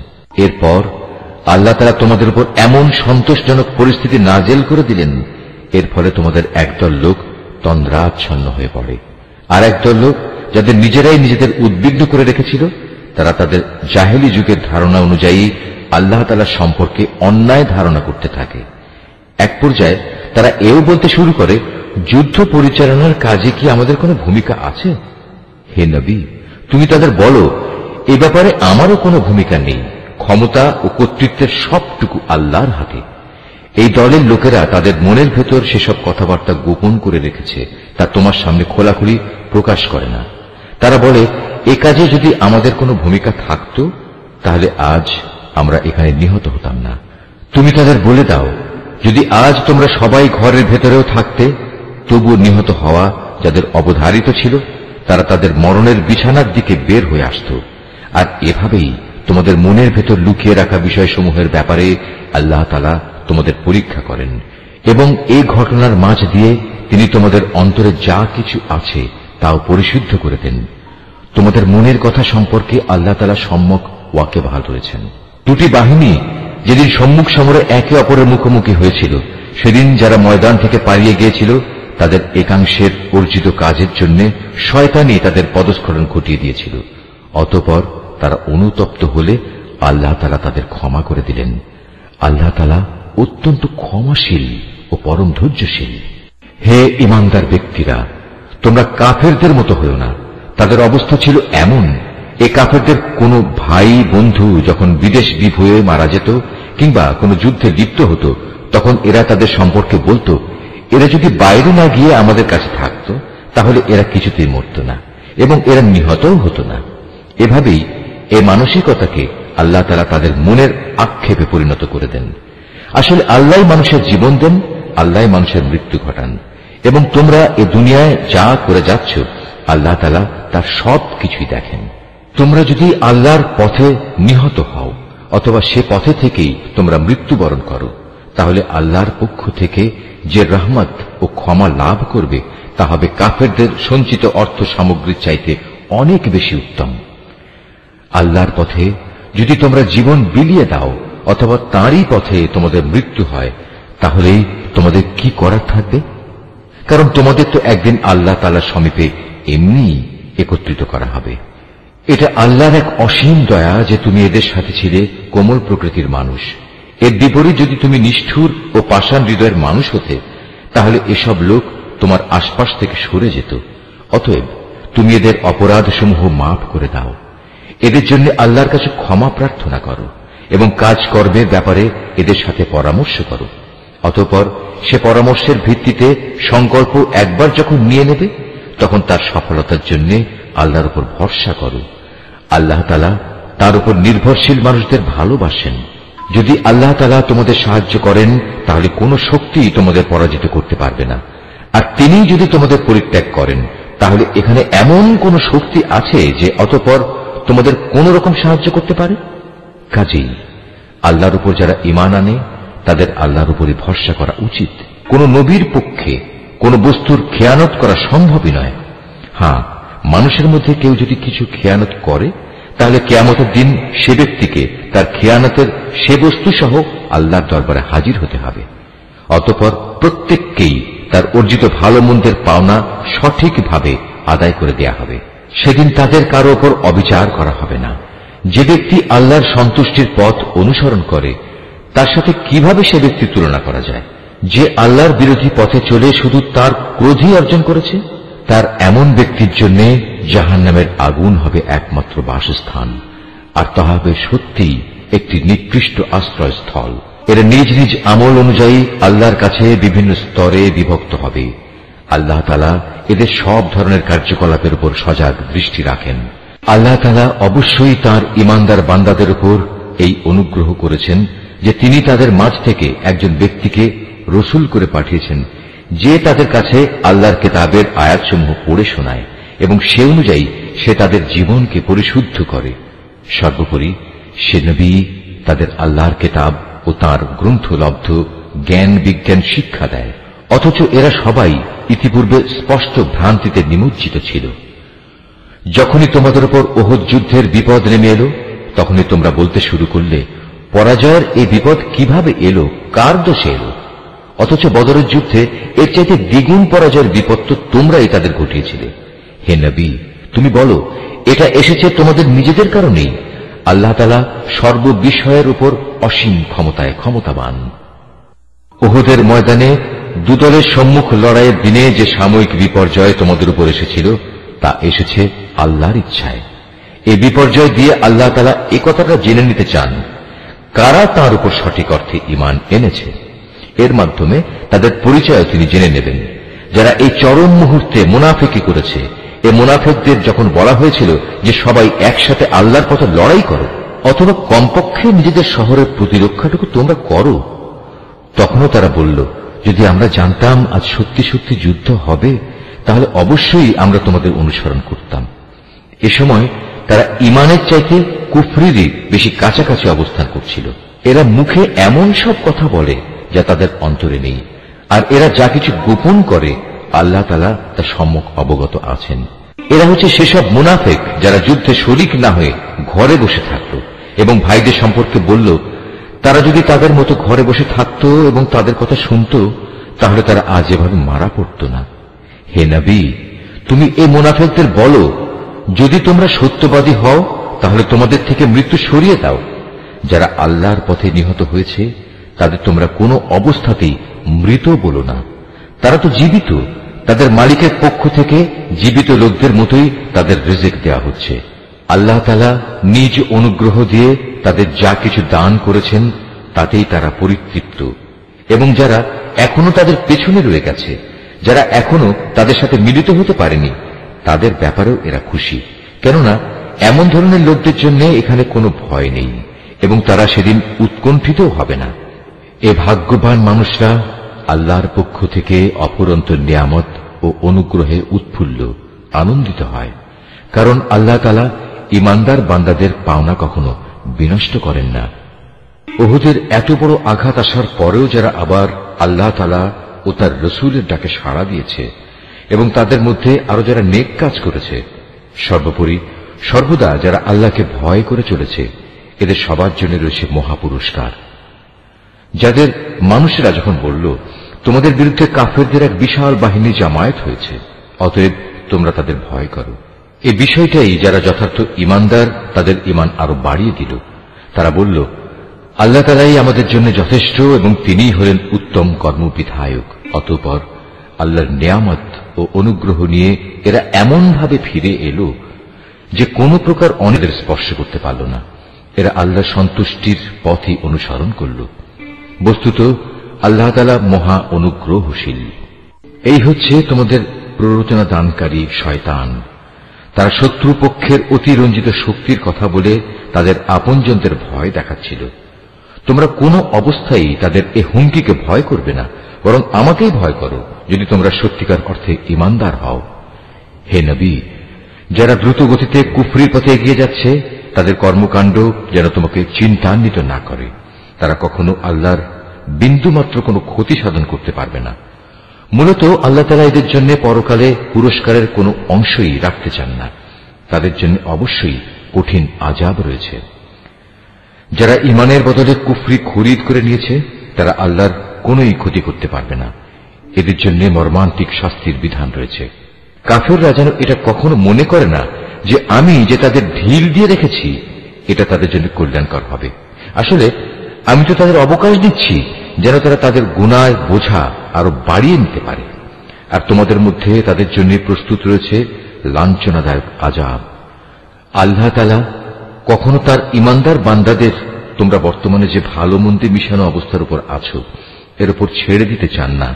এরপর আল্লাহ তাআলা তোমাদের উপর এমন সন্তোষজনক পরিস্থিতি নাজেল করে দিলেন, এর ফলে তোমাদের একদল লোক তন্দ্রাচ্ছন্ন হয়ে পড়ে, আর একদল লোক যাদের নিজেরাই নিজেদের উদ্বিগ্ন করে রেখেছিল, তারা তাদের জাহেলি যুগের ধারণা অনুযায়ী আল্লাহ তাআলা সম্পর্কে অন্যায় ধারণা করতে থাকে। এক পর্যায়ে তারা এও বলতে শুরু করে, যুদ্ধ পরিচালনার কাজে কি আমাদের কোনো ভূমিকা আছে? হে নবী, তুমি তাদের বলো, এ ব্যাপারে আমারও কোনো ভূমিকা নেই। ক্ষমতা ও কর্তৃত্বের সবটুকু আল্লাহর হাতে। এই দলের লোকেরা তাদের মনের ভেতর সেসব কথাবার্তা গোপন করে রেখেছে, তা তোমার সামনে খোলাখুলি প্রকাশ করে না। তারা বলে, এ কাজে যদি আমাদের কোনো ভূমিকা থাকত, তাহলে আজ আমরা এখানে নিহত হতাম না। তুমি তাদের বলে দাও, যদি আজ তোমরা সবাই ঘরের ভেতরেও থাকতে, তবু নিহত হওয়া যাদের অবধারিত ছিল, তারা তাদের মরণের বিছানার দিকে বের হয়ে আসত। আর এভাবেই তোমাদের মনের ভেতর লুকিয়ে রাখা বিষয়সমূহের ব্যাপারে আল্লাহ তাআলা তোমাদের পরীক্ষা করেন, এবং এই ঘটনার মাঝ দিয়ে তিনি তোমাদের অন্তরে যা কিছু আছে তাও পরিশুদ্ধ করে দেন। তোমাদের মনের কথা সম্পর্কে আল্লাহ তাআলা সম্যক ওয়াকিবহাল রয়েছেন। দুটি বাহিনী যেদিন সম্মুখ সমরে একে অপরের মুখোমুখি হয়েছিল, সেদিন যারা ময়দান থেকে পালিয়ে গিয়েছিল, তাদের একাংশের অর্জিত কাজের জন্য শয়তানি তাদের পদস্খলন ঘটিয়ে দিয়েছিল। অতঃপর তারা অনুতপ্ত হলে আল্লাহ তাআলা তাদের ক্ষমা করে দিলেন। আল্লাহ তাআলা অত্যন্ত ক্ষমাশীল ও পরম ধৈর্যশীল। হে ঈমানদার ব্যক্তিরা, তোমরা কাফেরদের মতো হও না। তাদের অবস্থা ছিল এমন, এ কাফেরদের কোনো ভাই বন্ধু যখন বিদেশ বিভূয়ে মারা যেত কিংবা কোনো যুদ্ধে লিপ্ত হতো, তখন এরা তাদের সম্পর্কে বলতো, এরা যদি বাইরে না গিয়ে আমাদের কাছে থাকত, তাহলে এরা কিছুতেই মরত না এবং এরা নিহতও হতো না। এভাবেই এ মানসিকতাকে আল্লাহ তাআলা তাদের মনের আক্ষেপে পরিণত করে দেন। আসলে আল্লাহ মানুষের জীবন দেন, আল্লাহ মানুষের মৃত্যু ঘটান, এবং তোমরা এ দুনিয়ায় যা করে যাচ্ছ, আল্লাহ তাআলা তার সব কিছুই দেখেন। তোমরা যদি আল্লাহর পথে নিহত হও অথবা সে পথে থেকেই তোমরা মৃত্যুবরণ করো, তাহলে আল্লাহর পক্ষ থেকে যে রহমত ও ক্ষমা লাভ করবে, তা হবে কাফেরদের সঞ্চিত অর্থ সামগ্রীর চাইতে অনেক বেশি উত্তম। আল্লাহর পথে যদি তোমরা জীবন বিলিয়ে দাও অথবা তাঁরই পথে তোমাদের মৃত্যু হয়, তাহলে তোমাদের কি করার থাকবে? কারণ তোমাদের তো একদিন আল্লাহ তাআলার সমীপে এমনি একত্রিত করা হবে। এটা আল্লাহর এক অসীম দয়া যে তুমি এদের সাথে ছিলে কোমল প্রকৃতির মানুষ। এর বিপরীত যদি তুমি নিষ্ঠুর ও পাষাণ হৃদয়ের মানুষ হতে, তাহলে এসব লোক তোমার আশপাশ থেকে সরে যেত। অতএব তুমি এদের অপরাধসমূহ মাফ করে দাও, এদের জন্য আল্লাহর কাছে ক্ষমা প্রার্থনা করো এবং কাজকর্মের ব্যাপারে এদের সাথে পরামর্শ করো। অতঃপর সে পরামর্শের ভিত্তিতে সংকল্প একবার যখন নিয়ে নেবে, তখন তার সফলতার জন্য আল্লাহর উপর ভরসা করো। আল্লাহ তাআলা তার উপর নির্ভরশীল মানুষদের ভালোবাসেন। যদি আল্লাহ তাআলা তোমাদের সাহায্য করেন, তাহলে কোনো শক্তি তোমাদের পরাজিত করতে পারবে না। আর তিনি যদি তোমাদের পরিত্যাগ করেন, তাহলে এখানে এমন কোন শক্তি আছে যে অতঃপর তোমাদের কোন রকম সাহায্য করতে পারে? কাজেই আল্লাহর উপর যারা ঈমান আনে, তাদের আল্লাহর উপরই ভরসা করা উচিত। কোন নবীর পক্ষে কোন বস্তুর খেয়ানত করা সম্ভবই নয়। হ্যাঁ, মানুষের মধ্যে কেউ যদি কিছু খেয়ানত করে, তাহলে কিয়ামতের দিন সে ব্যক্তিকে তার খেয়ানতের সে বস্তু সহ আল্লাহর দরবারে হাজির হতে হবে। অতঃপর প্রত্যেককেই তার অর্জিত ভালো মন্দের পাওনা সঠিকভাবে আদায় করে দেয়া হবে। সেদিন তাদের কারো ওপর অবিচার করা হবে না। যে ব্যক্তি আল্লাহর সন্তুষ্টির পথ অনুসরণ করে, তার সাথে কিভাবে সে ব্যক্তির তুলনা করা যায়? যে আল্লাহর বিরোধী পথে চলে শুধু তার ক্রোধই অর্জন করেছে, তার এমন ব্যক্তির জন্য জাহান্নামের আগুন হবে একমাত্র বাসস্থান, আর তা হবে সত্যিই একটি নিকৃষ্ট আশ্রয়স্থল। এরা নিজ নিজ আমল অনুযায়ী আল্লাহর কাছে বিভিন্ন স্তরে বিভক্ত হবে। আল্লাহ তাআলা এদের সব ধরনের কার্যকলাপের উপর সজাগ দৃষ্টি রাখেন। আল্লাহ তাআলা অবশ্যই তাঁর ঈমানদার বান্দাদের উপর এই অনুগ্রহ করেছেন যে তিনি তাদের মাঝ থেকে একজন ব্যক্তিকে রসুল করে পাঠিয়েছেন, যে তাদের কাছে আল্লাহর কিতাবের আয়াতসমূহ পড়ে শোনায় এবং সে অনুযায়ী সে তাদের জীবনকে পরিশুদ্ধ করে। সর্বোপরি সে নবী তাদের আল্লাহর কিতাব ও তাঁর গ্রন্থলব্ধ জ্ঞান বিজ্ঞান শিক্ষা দেয়, অথচ এরা সবাই ইতিপূর্বে স্পষ্ট ভ্রান্তিতে নিমজ্জিত ছিল। যখনই তোমাদের উপর ওহদ যুদ্ধের বিপদ নেমে এলো, তখনই তোমরা বলতে শুরু করলে, পরাজয়ের এই বিপদ কিভাবে এলো, কার দোষে এলো? অথচ বদরের যুদ্ধে এর চাইতে দ্বিগুণ পরাজয়ের বিপদ তো তোমরাই তাদের ঘটিয়েছিলে। হে নবী, তুমি বলো, এটা এসেছে তোমাদের নিজেদের কারণেই। আল্লাহ তাআলা সর্ববিষয়ের উপর অসীম ক্ষমতায় ক্ষমতাবান। ওহদের ময়দানে দুদলের সম্মুখ লড়াইয়ের দিনে যে সাময়িক বিপর্যয় তোমাদের উপর এসেছিল, তা এসেছে আল্লাহর ইচ্ছায়। এই বিপর্যয় দিয়ে আল্লাহ তাআলা এ কথাটা জেনে নিতে চান কারা তাঁর উপর সঠিক অর্থে ঈমান এনেছে। এর মাধ্যমে তাদের পরিচয় তিনি জেনে নেবেন। যারা এই চরম মুহূর্তে মুনাফিকি করেছে, এ মুনাফিকদের যখন বলা হয়েছিল যে সবাই একসাথে আল্লাহর পথে লড়াই করো, অথবা কমপক্ষে নিজেদের শহরের প্রতিরক্ষাটুকু তোমরা করো, তখনও তারা বলল, যদি আমরা জানতাম আজ সত্যি সত্যি যুদ্ধ হবে, তাহলে অবশ্যই আমরা তোমাদের অনুসরণ করতাম। এ সময় তারা ঈমানের চাইতে কুফরিরই বেশি কাছাকাছি অবস্থান করছিল। এরা মুখে এমন সব কথা বলে যা তাদের অন্তরে নেই, আর এরা যা কিছু গোপন করে আল্লাহ তাআলা তা সম্যক অবগত আছেন। এরা হচ্ছে সেসব মুনাফিক যারা যুদ্ধে শরীক না হয়ে ঘরে বসে থাকত এবং ভাইদের সম্পর্কে বলল, তারা যদি তাদের মতো ঘরে বসে থাকত এবং তাদের কথা শুনত, তাহলে তারা আজ এভাবে মারা পড়ত না। হে নবী, তুমি এই মুনাফিকদের বলো, যদি তোমরা সত্যবাদী হও তাহলে তোমাদের থেকে মৃত্যু সরিয়ে দাও। যারা আল্লাহর পথে নিহত হয়েছে তাদের তোমরা কোনো অবস্থাতেই মৃত বলো না, তারা তো জীবিত। তাদের মালিকের পক্ষ থেকে জীবিত লোকদের মতোই তাদের রিজিক দেয়া হচ্ছে। আল্লাহ তাআলা নিজ অনুগ্রহ দিয়ে তাদের যা কিছু দান করেছেন তাতেই তারা পরিতৃপ্ত। এবং যারা এখনো তাদের পেছনে রয়ে গেছে, যারা এখনো তাদের সাথে মিলিত হতে পারেনি, তাদের ব্যাপারেও এরা খুশি, কেননা এমন ধরনের লোকদের জন্য এখানে কোনো ভয় নেই এবং তারা সেদিন উৎকণ্ঠিতও হবে না। এ ভাগ্যবান মানুষরা আল্লাহর পক্ষ থেকে অফুরন্ত নিয়ামত ও অনুগ্রহে উৎফুল্ল আনন্দিত হয়, কারণ আল্লাহ তাআলা ঈমানদার বান্দাদের পাওনা কখনো বিনষ্ট করেন না। ওহুদের এত বড় আঘাত আসার পরেও যারা আবার আল্লাহ তাআলা ও তার রসুলের ডাকে সাড়া দিয়েছে এবং তাদের মধ্যে আরো যারা নেক কাজ করেছে, সর্বোপরি সর্বদা যারা আল্লাহকে ভয় করে চলেছে, এদের সবার জন্য রয়েছে মহাপুরস্কার। যাদের মানুষেরা যখন বলল, তোমাদের বিরুদ্ধে কাফেরদের এক বিশাল বাহিনী জামায়াত হয়েছে, অতএব তোমরা তাদের ভয় করো, এই বিষয়টাই যারা যথার্থ ঈমানদার তাদের ঈমান আরো বাড়িয়ে দিল। তারা বলল, আল্লাহ তাআলাই আমাদের জন্য যথেষ্ট এবং তিনিই হলেন উত্তম কর্মবিধায়ক। অতঃপর আল্লাহর নিয়ামত ও অনুগ্রহ নিয়ে এরা এমন ভাবে ফিরে এলো যে কোনো প্রকার অনিদের স্পর্শ করতে পারল না। এরা আল্লাহর সন্তুষ্টির পথই অনুসরণ করল। বস্তুত আল্লাহ তাআলা মহা অনুগ্রহশীল। এই হচ্ছে তোমাদের প্ররোচনা দানকারী শয়তান। তারা শত্রুপক্ষের অতিরঞ্জিত শক্তির কথা বলে তাদের আপনজনদের ভয় দেখাচ্ছিল। তোমরা কোনো অবস্থায় তাদের এ হুমকিকে ভয় করবে না, বরং আমাকেই ভয় করো যদি তোমরা সত্যিকার অর্থে ঈমানদার হও। হে নবী, যারা দ্রুত গতিতে কুফরির পথে এগিয়ে যাচ্ছে তাদের কর্মকাণ্ড যেন তোমাকে চিন্তান্বিত না করে। তারা কখনো আল্লাহর বিন্দুমাত্র কোনো ক্ষতি সাধন করতে পারবে না। মূলত আল্লাহ তাআলা এদের জন্য পরকালে পুরস্কারের কোনো অংশই রাখতে চান না। তাদের জন্য অবশ্যই কঠিন আযাব রয়েছে। যারা ঈমানের বদলে কুফরি খরিদ করে নিয়েছে তারা আল্লাহর কোনোই ক্ষতি করতে পারবে না। এদের জন্য মর্মান্তিক শাস্তির বিধান রয়েছে। কাফেররা যেন এটা কখনো মনে করে না যে আমি যে তাদের ঢিল দিয়ে রেখেছি এটা তাদের জন্য কল্যাণকর হবে। আসলে আমি তো তাদের অবকাশ দিচ্ছি যেন তারা তাদের গুনাহ বোঝা আরো বাড়িয়ে নিতে পারে। আর তোমাদের মধ্যে তাদের জন্য প্রস্তুত রয়েছে লাঞ্ছনাদায়ক আযাব। আল্লাহ তাআলা কখনো তার ঈমানদার বান্দাদের তোমরা বর্তমানে যে ভালো মন্দে মিশানো অবস্থার উপর আছো এর উপর ছেড়ে দিতে চান না,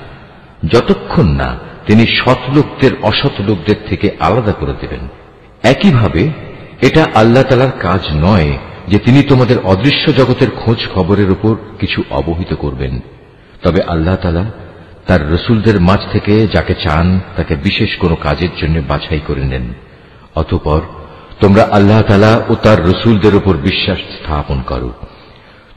যতক্ষণ না তিনি সৎ লোকদের অসৎ লোকদের থেকে আলাদা করে দেবেন। একইভাবে এটা আল্লাহ তাআলার কাজ নয় যে তিনি তোমাদের অদৃশ্য জগতের খোঁজ খবরের উপর কিছু অবহিত করবেন। তবে আল্লাহ তাআলা তার রসুলদের মাঝ থেকে যাকে চান তাকে বিশেষ কোনো কাজের জন্য বাছাই করে নেন। অতঃপর তোমরা আল্লাহ তাআলা ও তার রসুলদের উপর বিশ্বাস স্থাপন করো।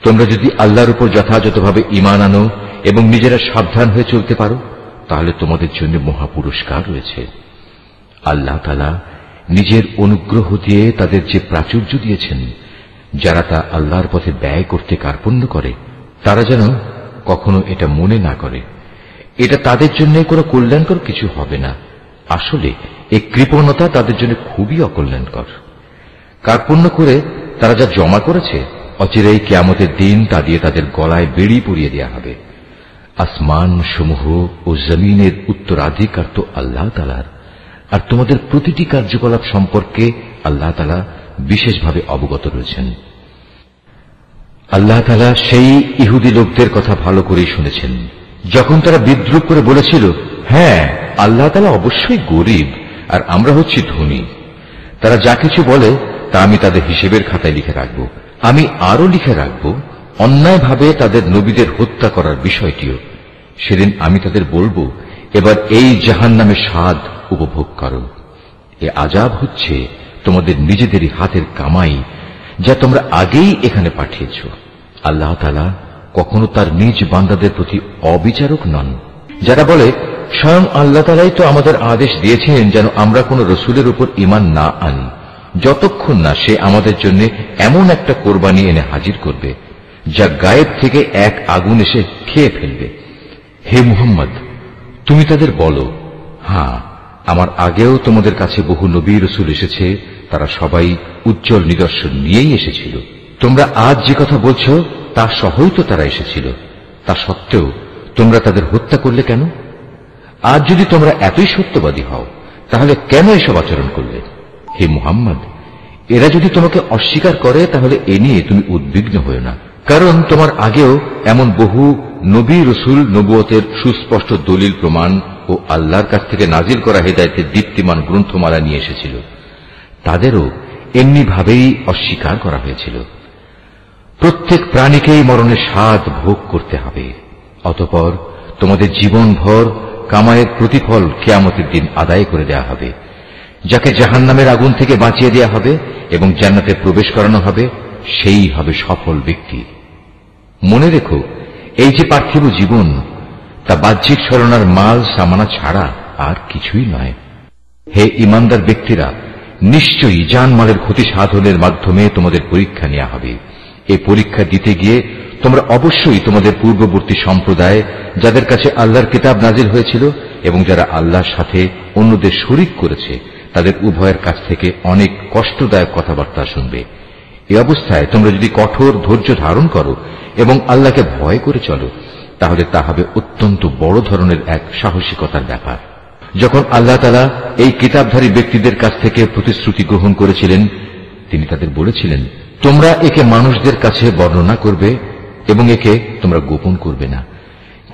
তোমরা যদি আল্লাহর উপর যথাযথভাবে ঈমান আনো এবং নিজেরা সাবধান হয়ে চলতে পারো, তাহলে তোমাদের জন্য মহা পুরস্কার রয়েছে। আল্লাহ তাআলা নিজের অনুগ্রহ দিয়ে তাদের যে প্রাচুর্য দিয়েছেন, যারা তা আল্লাহর পথে ব্যয় করতে কার্পণ্য করে, তারা যেন কখনো এটা মনে না করে এটা তাদের জন্য কোনো কল্যাণকর কিছু হবে না। আসলে এই কৃপণতা তাদের জন্য খুবই অকল্যাণকর। কার্পণ্য করে তারা যা জমা করেছে, অচিরেই কিয়ামতের দিন তা দিয়ে তাদের গলায় বেড়ি পরিয়ে দেওয়া হবে। আসমান সমূহ ও জমিনের উত্তরাধিকার তো আল্লাহ তাআলার, আর তোমাদের প্রতিটি কার্যকলাপ সম্পর্কে আল্লাহ তাআলা বিশেষভাবে অবগত রয়েছেন। আল্লাহ তাআলা সেই ইহুদি লোকদের কথা ভালো করেই শুনেছেন, যখন তারা বিদ্রুপ করে বলেছিল, হ্যাঁ, আল্লাহ তাআলা অবশ্যই গরীব আর আমরা হচ্ছি ধনী। তারা যা কিছু বলে তা আমি তাদের হিসেবের খাতায় লিখে রাখব। আমি আরো লিখে রাখব অন্যায়ভাবে তাদের নবীদের হত্যা করার বিষয়টিও। সেদিন আমি তাদের বলবো, এবার এই জাহান্নামের স্বাদ উপভোগ করো। এ আযাব হচ্ছে তোমাদের নিজেদেরই হাতের কামাই, যা তোমরা আগেই এখানে পাঠিয়েছ। আল্লাহ তাআলা কখনো তার নিজ বান্দাদের প্রতি অবিচারক নন। যারা বলে, স্বয়ং আল্লাহ তাআলাই তো আমাদের আদেশ দিয়েছেন যেন আমরা কোন রসুলের উপর ঈমান না আনি, যতক্ষণ না সে আমাদের জন্য এমন একটা কোরবানি এনে হাজির করবে যা গায়েব থেকে এক আগুন এসে খেয়ে ফেলবে। হে মুহাম্মদ, তুমি তাদের বলো, হ্যাঁ, আমার আগেও তোমাদের কাছে বহু নবী রসুল এসেছে, তারা সবাই উজ্জ্বল নিদর্শন নিয়েই এসেছিল। তোমরা আজ যে কথা বলছো তা সহই তো তারা এসেছিল। তা সত্ত্বেও তোমরা তাদের হত্যা করলে কেন? আজ যদি তোমরা এতই সত্যবাদী হও, তাহলে কেন এসব আচরণ করলে? হে মুহাম্মদ, এরা যদি তোমাকে অস্বীকার করে তাহলে এ নিয়ে তুমি উদ্বিগ্ন হও না, কারণ তোমার আগেও এমন বহু নবী রসুল নবুয়তের সুস্পষ্ট দলিল প্রমাণ ও আল্লাহর কাছ থেকে নাজিল করা হেদায়েতের দীপ্তিমান গ্রন্থমালা নিয়ে এসেছিল। তাদেরও এমনি ভাবেই অস্বীকার করা হয়েছিল। প্রত্যেক প্রাণীকেই মরণের স্বাদ ভোগ করতে হবে। অতঃপর তোমাদের জীবনভর কামাইয়ের প্রতিফল কিয়ামতের দিন আদায় করে দেয়া হবে। যাকে জাহান্নামের আগুন থেকে বাঁচিয়ে দেয়া হবে এবং জান্নাতে প্রবেশ করানো হবে, সেই হবে সফল ব্যক্তি। মনে রেখো, এই যে পার্থিব জীবন, তা বাহ্যিক ছলনার মাল সামানা ছাড়া আর কিছুই নয়। হে ঈমানদার ব্যক্তিরা, নিশ্চয়ই জানমালের ক্ষতি সাধনের মাধ্যমে তোমাদের পরীক্ষা নেওয়া হবে। এই পরীক্ষা দিতে গিয়ে তোমরা অবশ্যই তোমাদের পূর্ববর্তী সম্প্রদায়, যাদের কাছে আল্লাহর কিতাব নাজিল হয়েছিল এবং যারা আল্লাহর সাথে অন্যদের শরীক করেছে, তাদের উভয়ের কাছ থেকে অনেক কষ্টদায়ক কথাবার্তা শুনবে। এই অবস্থায় তোমরা যদি কঠোর ধৈর্য ধারণ করো এবং আল্লাহকে ভয় করে চলো, তাহলে তা হবে অত্যন্ত বড় ধরনের এক সাহসিকতার ব্যাপার। যখন আল্লাহ তাআলা এই কিতাবধারী ব্যক্তিদের কাছ থেকে প্রতিশ্রুতি গ্রহণ করেছিলেন, তিনি তাদের বলেছিলেন, তোমরা একে মানুষদের কাছে বর্ণনা করবে এবং একে তোমরা গোপন করবে না।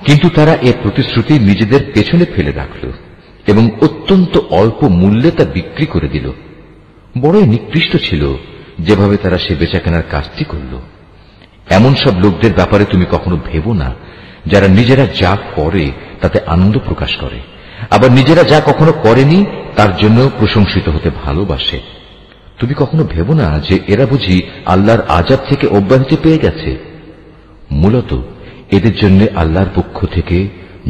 কিন্তু তারা এ প্রতিশ্রুতি নিজেদের পেছনে ফেলে রাখল এবং অত্যন্ত অল্প মূল্যে তা বিক্রি করে দিল। বড়ই নিকৃষ্ট ছিল যেভাবে তারা সে বেচাকেনার কাজটি করল। এমন সব লোকদের ব্যাপারে তুমি কখনো ভেবো না, যারা নিজেরা যা করে তাতে আনন্দ প্রকাশ করে, আবার নিজেরা যা কখনো করেনি তার জন্য প্রশংসিত হতে ভালোবাসে। তুমি কখনো ভেবো না যে এরা বুঝি আল্লাহর আযাব থেকে অব্যাহতি পেয়ে গেছে। মূলত এদের জন্য আল্লাহর পক্ষ থেকে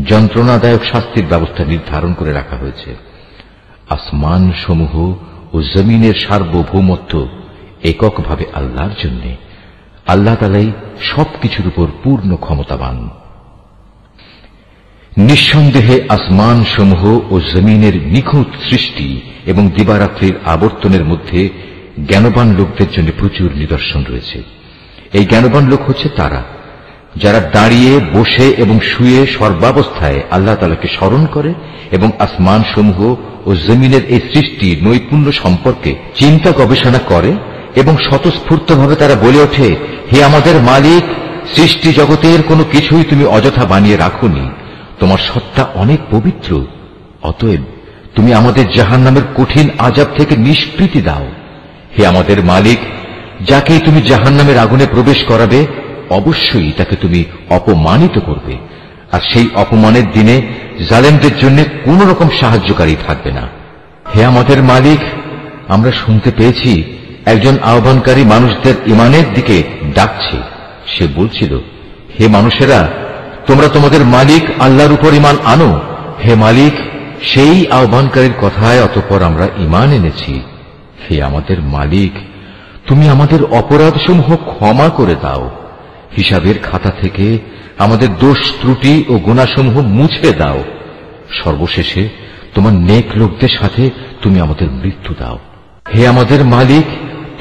যন্ত্রণাদায়ক শাস্তির ব্যবস্থা নির্ধারণ করে রাখা হয়েছে। আসমান সমূহ ও জমিনের সার্বভৌমত্ব এককভাবে আল্লাহর জন্য। আল্লাহ তাআলাই সবকিছুর উপর পূর্ণ ক্ষমতাবান। নিঃসন্দেহে আসমান সমূহ ও জমিনের নিখুঁত সৃষ্টি এবং দিবারাত্রির আবর্তনের মধ্যে জ্ঞানবান লোকদের জন্য প্রচুর নিদর্শন রয়েছে। এই জ্ঞানবান লোক হচ্ছে তারা, যারা দাঁড়িয়ে, বসে এবং শুয়ে সর্বাবস্থায় আল্লাহ তাআলাকে স্মরণ করে এবং আসমান সমূহ ও জমিনের এই সৃষ্টি নৈপুণ্য সম্পর্কে চিন্তা গবেষণা করে এবং স্বতঃস্ফূর্তভাবে তারা বলে ওঠে, হে আমাদের মালিক, সৃষ্টি জগতের কোনো কিছুই তুমি অযথা বানিয়ে রাখোনি, তোমার সত্তা অনেক পবিত্র। অতএব তুমি আমাদের জাহান্নামের কঠিন আযাব থেকে নিষ্কৃতি দাও। হে আমাদের মালিক, যাকেই তুমি জাহান্নামের আগুনে প্রবেশ করাবে, অবশ্যই তাকে তুমি অপমানিত করবে, আর সেই অপমানের দিনে জালেমদের জন্য কোন রকম সাহায্যকারী থাকবে না। হে আমাদের মালিক, আমরা শুনতে পেয়েছি একজন আহ্বানকারী মানুষদের ঈমানের দিকে ডাকছে। সে বলছিল, হে মানুষেরা, তোমরা তোমাদের মালিক আল্লাহর উপর ঈমান আনো। হে মালিক, সেই আহ্বানকারীর কথায় অতঃপর আমরা ঈমান এনেছি। হে আমাদের মালিক, তুমি আমাদের অপরাধসমূহ ক্ষমা করে দাও, হিসাবের খাতা থেকে আমাদের দোষ ত্রুটি ও গুনাহসমূহ মুছে দাও। সর্বশেষে তোমার নেক লোকদের সাথে তুমি আমাদের মৃত্যু দাও। হে আমাদের মালিক,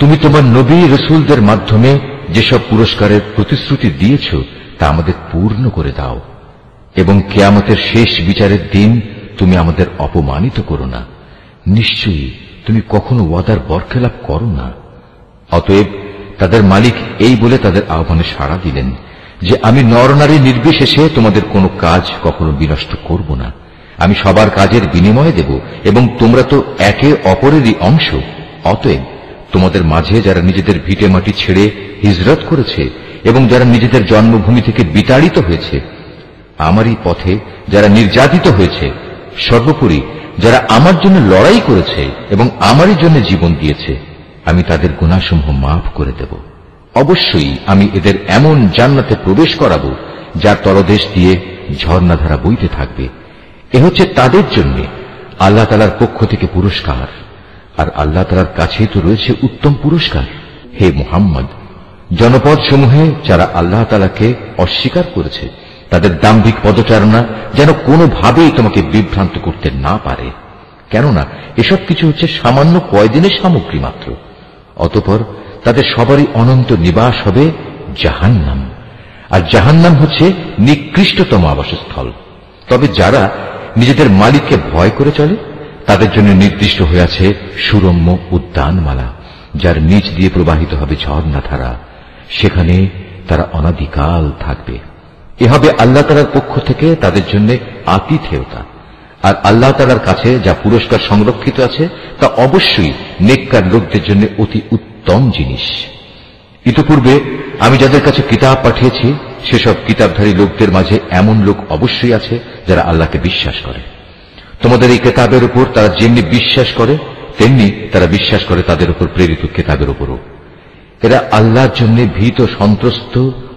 তুমি তোমার নবী রসুলদের মাধ্যমে যেসব পুরস্কারের প্রতিশ্রুতি দিয়েছ তা আমাদের পূর্ণ করে দাও, এবং কিয়ামতের শেষ বিচারের দিন তুমি আমাদের অপমানিত করো না। নিশ্চয়ই তুমি কখনো ওয়াদার বরখেলাপ করো না। অতএব তাদের মালিক এই বলে তাদের আহ্বানে সাড়া দিলেন যে আমি নরনারী নির্বিশেষে তোমাদের কোনো কাজ কখনো বিনষ্ট করব না। আমি সবার কাজের বিনিময় দেব, এবং তোমরা তো একে অপরেরই অংশ। অতএব তোমাদের মাঝে যারা নিজেদের ভিটে মাটি ছেড়ে হিজরত করেছে এবং যারা নিজেদের জন্মভূমি থেকে বিতাড়িত হয়েছে, আমারই পথে যারা নির্যাতিত হয়েছে, সর্বোপরি যারা আমার জন্য লড়াই করেছে এবং আমারই জন্য জীবন দিয়েছে, আমি তাদের গুনাহসমূহ মাফ করে দেব। অবশ্যই আমি এদের এমন জান্নাতে প্রবেশ করাবো যার তলদেশ দিয়ে ঝর্ণাধারা বইতে থাকবে। এ হচ্ছে তাদের জন্য আল্লাহ তাআলার পক্ষ থেকে পুরস্কার, আর আল্লাহ তাআলার কাছেই তো রয়েছে উত্তম পুরস্কার। হে মুহাম্মদ, জনপদ সমূহে যারা আল্লাহ তাআলাকে অস্বীকার করেছে তাদের দাম্ভিক পদচারণা যেন কোনোভাবেই তোমাকে বিভ্রান্ত করতে না পারে, কেননা এসব কিছু হচ্ছে সামান্য কয়দিনের সামগ্রী মাত্র। অতঃপর তাদের সবারই অনন্ত নিবাস হবে জাহান্নাম, আর জাহান্নাম হচ্ছে নিকৃষ্টতম আবাসস্থল। তবে যারা নিজেদের মালিককে ভয় করে চলে তাদের জন্য নির্দিষ্ট হয়ে আছে সুরম্য উদ্যানমালা, যার নিচ দিয়ে প্রবাহিত হবে ঝর্ণাধারা। সেখানে তারা অনাদিকাল থাকবে। এ হবে আল্লাহ তাআলার পক্ষ থেকে তাদের জন্য আতিথেয়তা। আর আল্লাহ তাআলার কাছে যা পুরস্কার সংরক্ষিত আছে তা অবশ্যই নেককার লোকদের জন্য অতি উত্তম জিনিস। ইতিপূর্বে আমি যাদের কাছে কিতাব পাঠিয়েছি সেসব কিতাবধারী লোকদের মাঝে এমন লোক অবশ্যই আছে যারা আল্লাহকে বিশ্বাস করে। তোমাদের এই কিতাবের উপর তারা যেমনি বিশ্বাস করে তেমনি তারা বিশ্বাস করে তাদের উপর প্রেরিত কিতাবের উপরও। এরা আল্লাহর জন্য ভীত সন্ত্রস্ত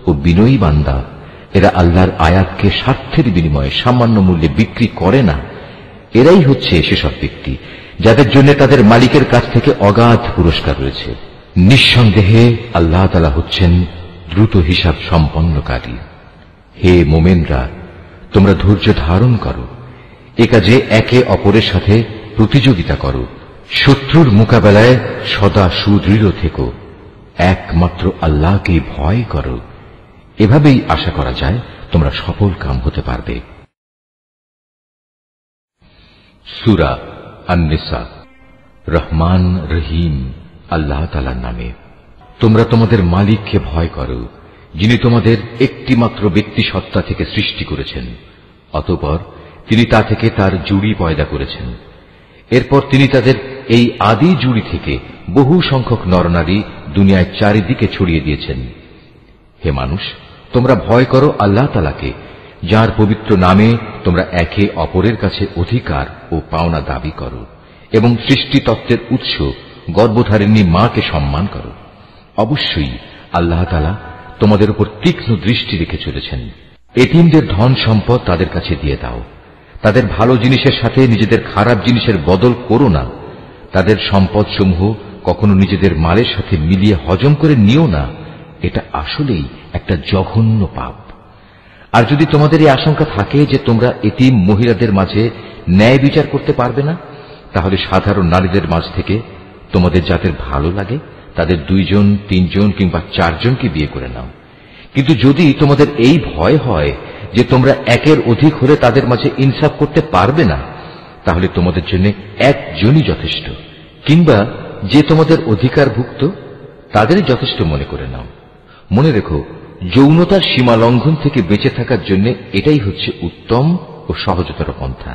ও বিনয়ী বান্দা। এরা আল্লাহর আয়াতকে স্বার্থের বিনিময়ে সামান্য মূল্যে বিক্রি করে না। এরাই হচ্ছে সেসব ব্যক্তি যাদের জন্য তাদের মালিকের কাছ থেকে অগাধ পুরস্কার রয়েছে। নিঃসন্দেহে আল্লাহ তাআলা হচ্ছেন দ্রুত হিসাব সম্পন্নকারী। হে মোমেনরা, তোমরা ধৈর্য ধারণ করো, এ কাজে একে অপরের সাথে প্রতিযোগিতা করো, শত্রুর মোকাবেলায় সদা সুদৃঢ় থেকো, একমাত্র আল্লাহকে ভয় করো। এভাবেই আশা করা যায় তোমরা সফল কাম হতে পারবে। সূরা আন-নিসা। রহমান রহিম আল্লাহ তাআলার নামে। তোমরা তোমাদের মালিককে ভয় করো, যিনি তোমাদের একটি মাত্র ব্যক্তি সত্তা থেকে সৃষ্টি করেছেন। অতঃপর তিনি তা থেকে তার জুড়ি পয়দা করেছেন। এরপর তিনি তাদের এই আদি জুড়ি থেকে বহু সংখ্যক নরনারী দুনিয়ায় চারিদিকে ছড়িয়ে দিয়েছেন। হে মানুষ, তোমরা ভয় করো আল্লাহ তাআলাকে, যার পবিত্র নামে তোমরা একে অপরের কাছে অধিকার ও পাওনা দাবি করো, এবং সৃষ্টি তত্ত্বের উৎস গর্ভধারিণী মাকে সম্মান করো। অবশ্যই আল্লাহ তাআলা তোমাদের উপর তীক্ষ্ণ দৃষ্টি রেখে চলেছেন। এতিমদের ধন সম্পদ তাদের কাছে দিয়ে দাও। তাদের ভালো জিনিসের সাথে নিজেদের খারাপ জিনিসের বদল করো না। তাদের সম্পদ সমূহ কখনো নিজেদের মালের সাথে মিলিয়ে হজম করে নিও না। এটা আসলেই একটা জঘন্য পাপ। আর যদি তোমাদের এই আশঙ্কা থাকে যে তোমরা এতিম মহিলাদের মাঝে ন্যায় বিচার করতে পারবে না, তাহলে সাধারণ নারীদের মাঝ থেকে তোমাদের যাদের ভালো লাগে তাদের 2 জন 3 জন কিংবা 4 জনকে বিয়ে করে নাও। কিন্তু যদি তোমাদের এই ভয় হয় যে তোমরা একের অধিক হলে তাদের মাঝে ইনসাফ করতে পারবে না, তাহলে তোমাদের জন্য একজনই যথেষ্ট, কিংবা যে তোমাদের অধিকারভুক্ত তাদেরই যথেষ্ট মনে করে নাও। মনে রেখো, যৌনতার সীমা লঙ্ঘন থেকে বেঁচে থাকার জন্য এটাই হচ্ছে উত্তম ও সহজতর পন্থা।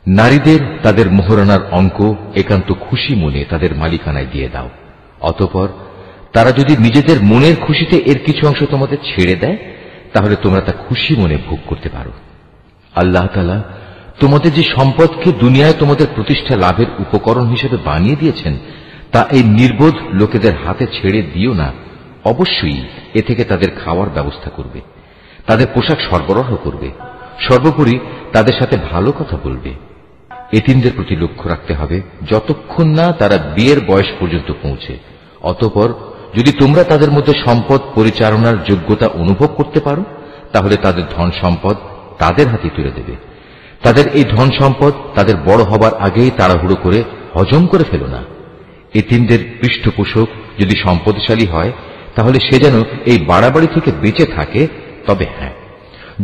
নারীদের তাদের মোহরানার অঙ্ক একান্ত খুশি মনে তাদের মালিকানায় দিয়ে দাও। অতঃপর তারা যদি নিজেদের মনের খুশিতে এর কিছু অংশ তোমাদের ছেড়ে দেয়, তাহলে তোমরা তা খুশি মনে ভোগ করতে পারো। আল্লাহ তাআলা তোমাদের যে সম্পদকে দুনিয়ায় তোমাদের প্রতিষ্ঠা লাভের উপকরণ হিসেবে বানিয়ে দিয়েছেন তা এই নির্বোধ লোকেদের হাতে ছেড়ে দিও না। অবশ্যই এ থেকে তাদের খাওয়ার ব্যবস্থা করবে, তাদের পোশাক সরবরাহ করবে, সর্বোপরি তাদের সাথে ভালো কথা বলবে। এতিমদের প্রতি লক্ষ্য রাখতে হবে যতক্ষণ না তারা বিয়ের বয়স পর্যন্ত পৌঁছে। অতঃপর যদি তোমরা তাদের মধ্যে সম্পদ পরিচালনার যোগ্যতা অনুভব করতে পারো তাহলে তাদের ধন সম্পদ তাদের হাতে তুলে দেবে। তাদের এই ধন সম্পদ তাদের বড় হবার আগেই তাড়াহুড়ো করে হজম করে ফেলো না। এতিমদের পৃষ্ঠপোষক যদি সম্পদশালী হয় তাহলে সে যেন এই বাড়াবাড়ি থেকে বেঁচে থাকে। তবে হ্যাঁ,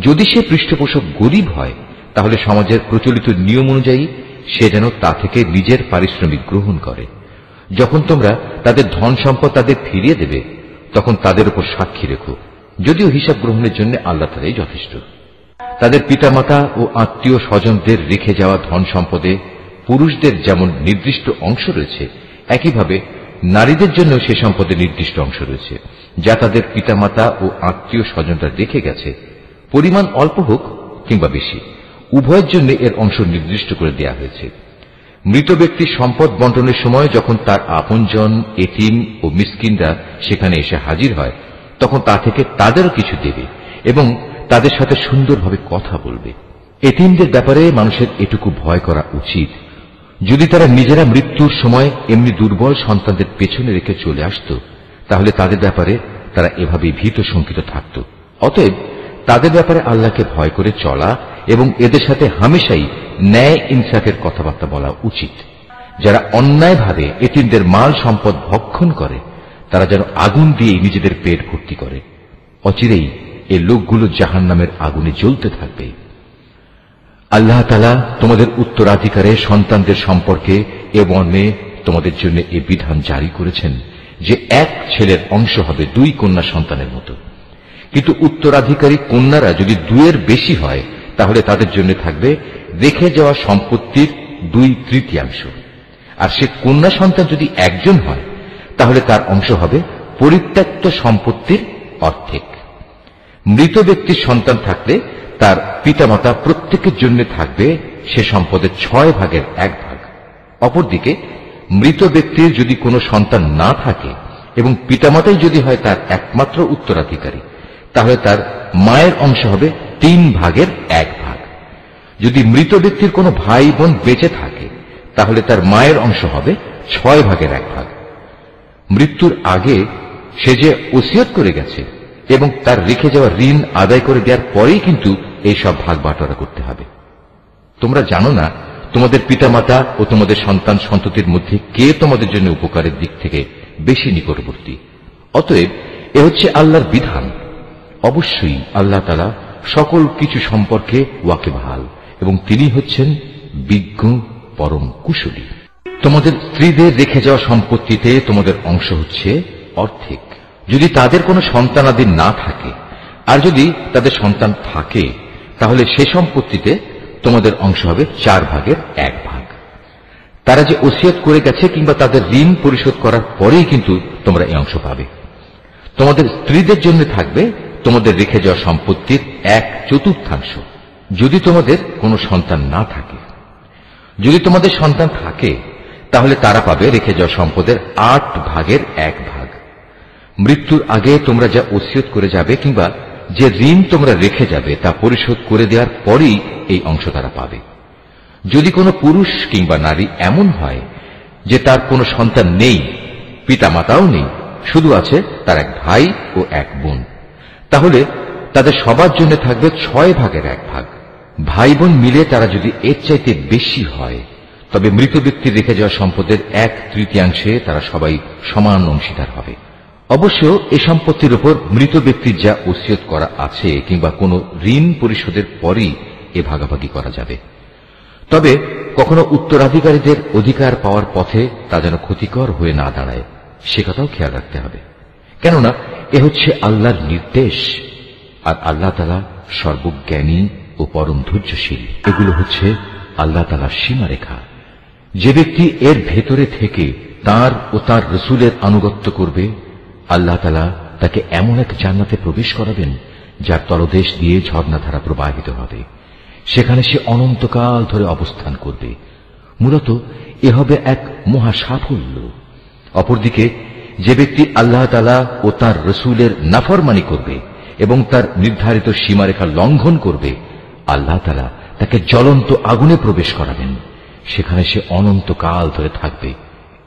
যদি সে পৃষ্ঠপোষক গরিব হয় তাহলে সমাজের প্রচলিত নিয়ম অনুযায়ী সে যেন তা থেকে নিজের পারিশ্রমিক গ্রহণ করে। যখন তোমরা তাদের ধন সম্পদ তাদের ফিরিয়ে দেবে তখন তাদের উপর সাক্ষী রেখো, যদিও হিসাব গ্রহণের জন্য আল্লাহ তাআলাই যথেষ্ট। তাদের পিতামাতা ও আত্মীয় স্বজনদের রেখে যাওয়া ধন সম্পদে পুরুষদের যেমন নির্দিষ্ট অংশ রয়েছে, একইভাবে নারীদের জন্য সে সম্পদে নির্দিষ্ট অংশ রয়েছে যা তাদের পিতামাতা ও আত্মীয় স্বজনরা রেখে গেছে। পরিমাণ অল্প হোক কিংবা বেশি, উভয়ের জন্য এর অংশ নির্দিষ্ট করে দেয়া হয়েছে। মৃত ব্যক্তির সম্পদ বন্টনের সময় যখন তার আপনজন, এতিম ও মিসকিনরা সেখানে এসে হাজির হয় তখন তা থেকে তাদেরও কিছু দেবে এবং তাদের সাথে সুন্দরভাবে কথা বলবে। এতিমদের ব্যাপারে মানুষের এটুকু ভয় করা উচিত, যদি তারা নিজেরা মৃত্যুর সময় এমনি দুর্বল সন্তানদের পেছনে রেখে চলে আসত তাহলে তাদের ব্যাপারে তারা এভাবে ভীত শঙ্কিত থাকত। অতএব তাদের ব্যাপারে আল্লাহকে ভয় করে চলা এবং এদের সাথে হামেশাই ন্যায় ইনসাফের কথাবার্তা বলা উচিত। যারা অন্যায়ভাবে এতিমদের মাল সম্পদ ভক্ষণ করে তারা যেন আগুন দিয়ে নিজেদের পেট ভর্তি করে। অচিরেই এই লোকগুলো জাহান্নামের আগুনে জ্বলতে থাকবে। আল্লাহ তাআলা তোমাদের উত্তরাধিকারে সন্তানদের সম্পর্কে এ মর্মে তোমাদের জন্য এ বিধান জারি করেছেন যে এক ছেলের অংশ হবে 2 কন্যা সন্তানের মতো। কিন্তু উত্তরাধিকারী কন্যারা যদি 2-এর বেশি হয় তাহলে তাদের জন্য থাকবে রেখে যাওয়া সম্পত্তির 2/3, আর সে কন্যা সন্তান যদি একজন হয় তাহলে তার অংশ হবে পরিত্যক্ত সম্পত্তির অর্ধেক। মৃত ব্যক্তির সন্তান থাকলে তার পিতামাতা প্রত্যেকের জন্য থাকবে সে সম্পদের 6/1 অপরদিকে মৃত ব্যক্তির যদি কোনো সন্তান না থাকে এবং পিতামাতাই যদি হয় তার একমাত্র উত্তরাধিকারী তাহলে তার মায়ের অংশ হবে 3/1। যদি মৃত ব্যক্তির কোনো ভাই বোন বেঁচে থাকে তাহলে তার মায়ের অংশ হবে 6/1। মৃত্যুর আগে সে যে ওসিয়ত করে গেছে এবং তার রেখে যাওয়া ঋণ আদায় করে দেওয়ার পরেই কিন্তু এই সব ভাগ বাটোয়ারা করতে হবে। তোমরা জানো না তোমাদের পিতামাতা ও তোমাদের সন্তান সন্ততির মধ্যে কে তোমাদের জন্য উপকারের দিক থেকে বেশি নিকটবর্তী। অতএব এ হচ্ছে আল্লাহর বিধান। অবশ্যই আল্লাহ তাআলা সকল কিছু সম্পর্কে ওয়াকিবহাল এবং তিনি হচ্ছেন বিজ্ঞ পরম কুশলী। তোমাদের স্ত্রীদের রেখে যাওয়া সম্পত্তিতে তোমাদের অংশ হচ্ছে অর্ধেক যদি তাদের কোনো সন্তানাদি না থাকে, আর যদি তাদের সন্তান থাকে তাহলে সে সম্পত্তিতে তোমাদের অংশ হবে 4/1। তারা যে ওসিয়ত করে গেছে কিংবা তাদের ঋণ পরিশোধ করার পরেই কিন্তু তোমরা এই অংশ পাবে। তোমাদের স্ত্রীদের জন্য থাকবে তোমাদের রেখে যাওয়া সম্পত্তির 1/4 যদি তোমাদের কোনো সন্তান না থাকে। যদি তোমাদের সন্তান থাকে তাহলে তারা পাবে রেখে যাওয়া সম্পদের 8/1। মৃত্যুর আগে তোমরা যা ওসিয়ত করে যাবে কিংবা যে ঋণ তোমরা রেখে যাবে তা পরিশোধ করে দেওয়ার পরেই এই অংশ তারা পাবে। যদি কোনো পুরুষ কিংবা নারী এমন হয় যে তার কোনো সন্তান নেই, পিতামাতাও নেই, শুধু আছে তার এক ভাই ও এক বোন, তাহলে তাদের সবার জন্য থাকবে 6/1। ভাই বোন মিলে তারা যদি এর চাইতে বেশি হয় তবে মৃত ব্যক্তির রেখে যাওয়া সম্পদের 1/3 তারা সবাই সমান অংশীদার হবে। অবশ্য এ সম্পত্তির উপর মৃত ব্যক্তির যা ওসিয়ত করা আছে কিংবা কোনো ঋণ পরিশোধের পরই এ ভাগাভাগি করা যাবে। তবে কখনো উত্তরাধিকারীদের অধিকার পাওয়ার পথে তা যেন ক্ষতিকর হয়ে না দাঁড়ায় সে কথাও খেয়াল রাখতে হবে, কেননা এ হচ্ছে আল্লাহর নির্দেশ, আর আল্লাহ তাআলা সর্বজ্ঞানী ও পরম ধৈর্যশীল। এগুলো হচ্ছে আল্লাহ তাআলার সীমারেখা। যে ব্যক্তি এর ভেতরে থেকে তার ও তার রাসূলের আনুগত্য করবে আল্লাহ তাআলা তাকে এমন এক জান্নাতে প্রবেশ করাবেন যার তলদেশ দিয়ে ঝর্ণাধারা প্রবাহিত হবে। সেখানে সে অনন্তকাল ধরে অবস্থান করবে। মূলত এ হবে এক মহা সাফল্য। অপরদিকে যে ব্যক্তি আল্লাহ তাআলা ও তার রসুলের নাফরমানি করবে এবং তার নির্ধারিত সীমারেখা লঙ্ঘন করবে, আল্লাহ তাআলা তাকে জ্বলন্ত আগুনে প্রবেশ করাবেন। সেখানে সে অনন্তকাল ধরে থাকবে।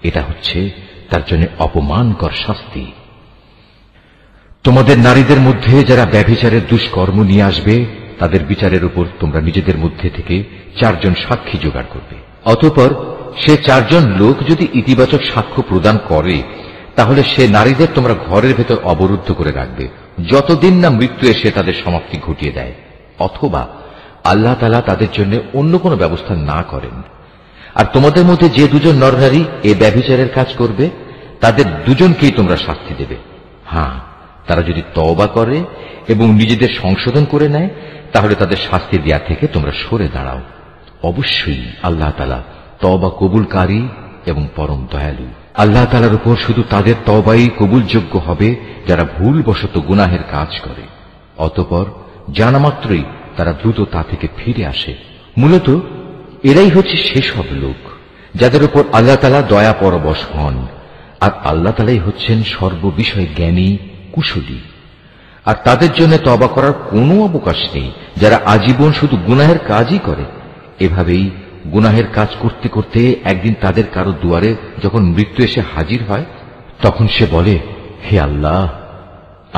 এটা হচ্ছে তার জন্য অপমানকর শাস্তি। তোমাদের নারীদের মধ্যে যারা ব্যভিচারের দুষ্কর্ম নিয়ে আসবে, তাদের বিচারের উপর তোমরা নিজেদের মধ্যে থেকে 4 জন সাক্ষী জোগাড় করবে। অতঃপর সে 4 জন লোক যদি ইতিবাচক সাক্ষ্য প্রদান করে, তাহলে সে নারীদের তোমরা ঘরের ভেতর অবরুদ্ধ করে রাখবে, যতদিন না মৃত্যু এসে তাদের সমাপ্তি ঘটিয়ে দেয়, অথবা আল্লাহ তাআলা তাদের জন্য অন্য কোনো ব্যবস্থা না করেন। আর তোমাদের মধ্যে যে 2 জন নরনারী এ ব্যভিচারের কাজ করবে, তাদের 2 জনকেই তোমরা শাস্তি দেবে। হ্যাঁ, তারা যদি তওবা করে এবং নিজেদের সংশোধন করে নেয়, তাহলে তাদের শাস্তি দেয়া থেকে তোমরা সরে দাঁড়াও। অবশ্যই আল্লাহ তাআলা তওবা কবুলকারী এবং পরম দয়ালু। আল্লাহ তাআলার উপর শুধু তাদের তওবাই কবুলযোগ্য হবে যারা ভুলবশত গুনাহের কাজ করে, অতঃপর জানা মাত্রই তারা দ্রুত তা থেকে ফিরে আসে। মূলত এরাই হচ্ছে সেসব লোক যাদের উপর আল্লাহ তাআলা দয়া পরবশ হন, আর আল্লাহ তাআলাই হচ্ছেন সর্ববিষয়ে জ্ঞানী, কুশলী। আর তাদের জন্য তওবা করার কোনো অবকাশ নেই যারা আজীবন শুধু গুনাহের কাজই করে। এভাবেই গুনাহের কাজ করতে করতে একদিন তাদের কারো দুয়ারে যখন মৃত্যু এসে হাজির হয়, তখন সে বলে, হে আল্লাহ,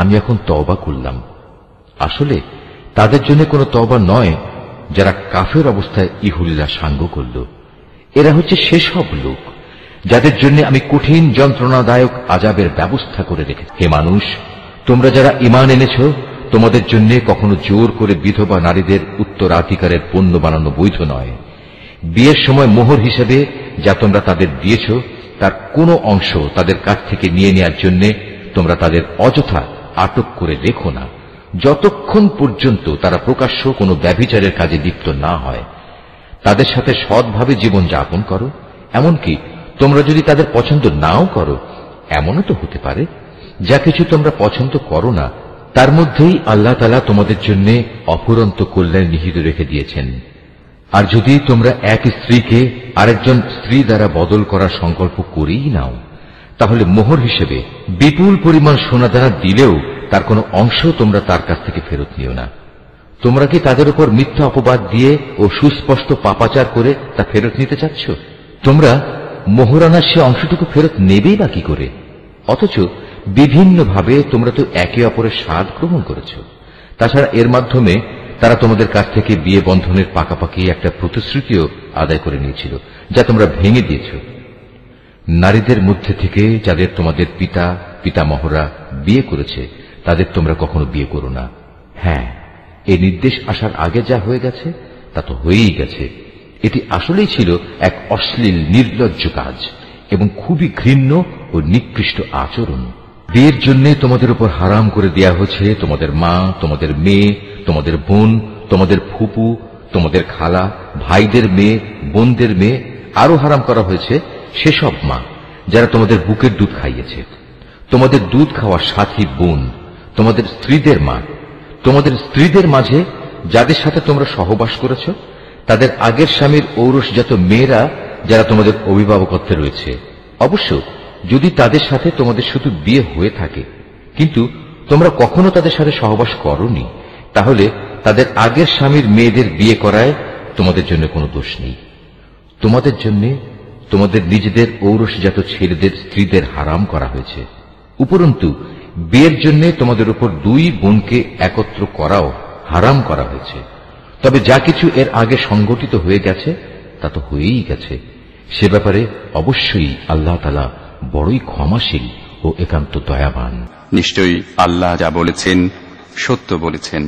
আমি এখন তওবা করলাম। আসলে তাদের জন্য কোনো তওবা নয় যারা কাফের অবস্থায় ইহুলীলা সাঙ্গ করল। এরা হচ্ছে সেসব লোক যাদের জন্য আমি কঠিন যন্ত্রণাদায়ক আযাবের ব্যবস্থা করে রেখেছি। হে মানুষ, তোমরা যারা ঈমান এনেছ, তোমাদের জন্য কখনো জোর করে বিধবা নারীদের উত্তরাধিকারের পণ্য বানানো বৈধ নয়। বিয়ের সময় মোহর হিসেবে যা তোমরা তাদের দিয়েছ, তার কোনো অংশ তাদের কাছ থেকে নিয়ে নেওয়ার জন্য তোমরা তাদের অযথা আটক করে রেখো না, যতক্ষণ পর্যন্ত তারা প্রকাশ্য কোনো ব্যভিচারের কাজে লিপ্ত না হয়। তাদের সাথে সৎভাবে জীবন যাপন করো। এমনকি তোমরা যদি তাদের পছন্দ নাও করো, এমনও তো হতে পারে যা কিছু তোমরা পছন্দ করো না, তার মধ্যেই আল্লাহ তাআলা তোমাদের জন্য অফুরন্ত কল্যাণ নিহিত রেখে দিয়েছেন। আর যদি তোমরা এক স্ত্রীকে আরেকজন স্ত্রী দ্বারা বদল করার সংকল্প করেই নাও, তাহলে মোহর হিসেবে বিপুল পরিমাণ সোনাদানা দিলেও তার কোনো অংশ তোমরা তার কাছ থেকে ফেরত নিও না। তোমরা কি তাদের উপর মিথ্যা অপবাদ দিয়ে ও সুস্পষ্ট পাপাচার করে তা ফেরত নিতে চাচ্ছ? তোমরা মোহরানার সে অংশটুকু ফেরত নেবেই বা কি করে? অথচ বিভিন্নভাবে তোমরা তো একে অপরের স্বাদ গ্রহণ করেছ। তাছাড়া এর মাধ্যমে তারা তোমাদের কাছ থেকে বিয়ে বন্ধনের পাকাপাকি একটা প্রতিশ্রুতিও আদায় করে নিয়েছিল, যা তোমরা ভেঙে দিয়েছ। নারীদের মধ্যে থেকে যাদের তোমাদের পিতামহরা বিয়ে করেছে, তাদের তোমরা কখনো বিয়ে করো না। হ্যাঁ, এই নির্দেশ আসার আগে যা হয়ে গেছে তা তো হয়েই গেছে। এটি আসলেই ছিল এক অশ্লীল, নির্লজ্জ কাজ এবং খুবই ঘৃণ্য ও নিকৃষ্ট আচরণ। বিয়ের জন্য তোমাদের উপর হারাম করে দেয়া হয়েছে তোমাদের মা, তোমাদের মেয়ে, তোমাদের বোন, তোমাদের ফুপু, তোমাদের খালা, ভাইদের মেয়ে, বোনদের মেয়ে। আরো হারাম করা হয়েছে সেসব মা যারা তোমাদের বুকের দুধ খাইয়েছে, তোমাদের দুধ খাওয়ার সাথী বোন, তোমাদের স্ত্রীদের মা, তোমাদের স্ত্রীদের মাঝে যাদের সাথে তোমরা সহবাস করেছ, তাদের আগের স্বামীর ঔরসজাত মেয়েরা যারা তোমাদের অভিভাবকত্বে রয়েছে। অবশ্য যদি তাদের সাথে তোমাদের শুধু বিয়ে হয়ে থাকে, কিন্তু তোমরা কখনো তাদের সাথে সহবাস করোনি, তাহলে তাদের আগের স্বামীর মেয়েদের বিয়ে করায় তোমাদের জন্য কোনো দোষ নেই। তোমাদের জন্য তোমাদের নিজেদের ঔরসজাত ছেলেদের স্ত্রীদের হারাম করা হয়েছে। উপরন্তু বিয়ের জন্য তোমাদের উপর 2 বোনকে একত্র করাও হারাম করা হয়েছে। তবে যা কিছু এর আগে সংগঠিত হয়ে গেছে তা তো হয়েই গেছে। সে ব্যাপারে অবশ্যই আল্লাহ তাআলা বড়ই ক্ষমাশীল ও একান্ত দয়াবান। নিশ্চয়ই আল্লাহ যা বলেছেন সত্য বলেছেন।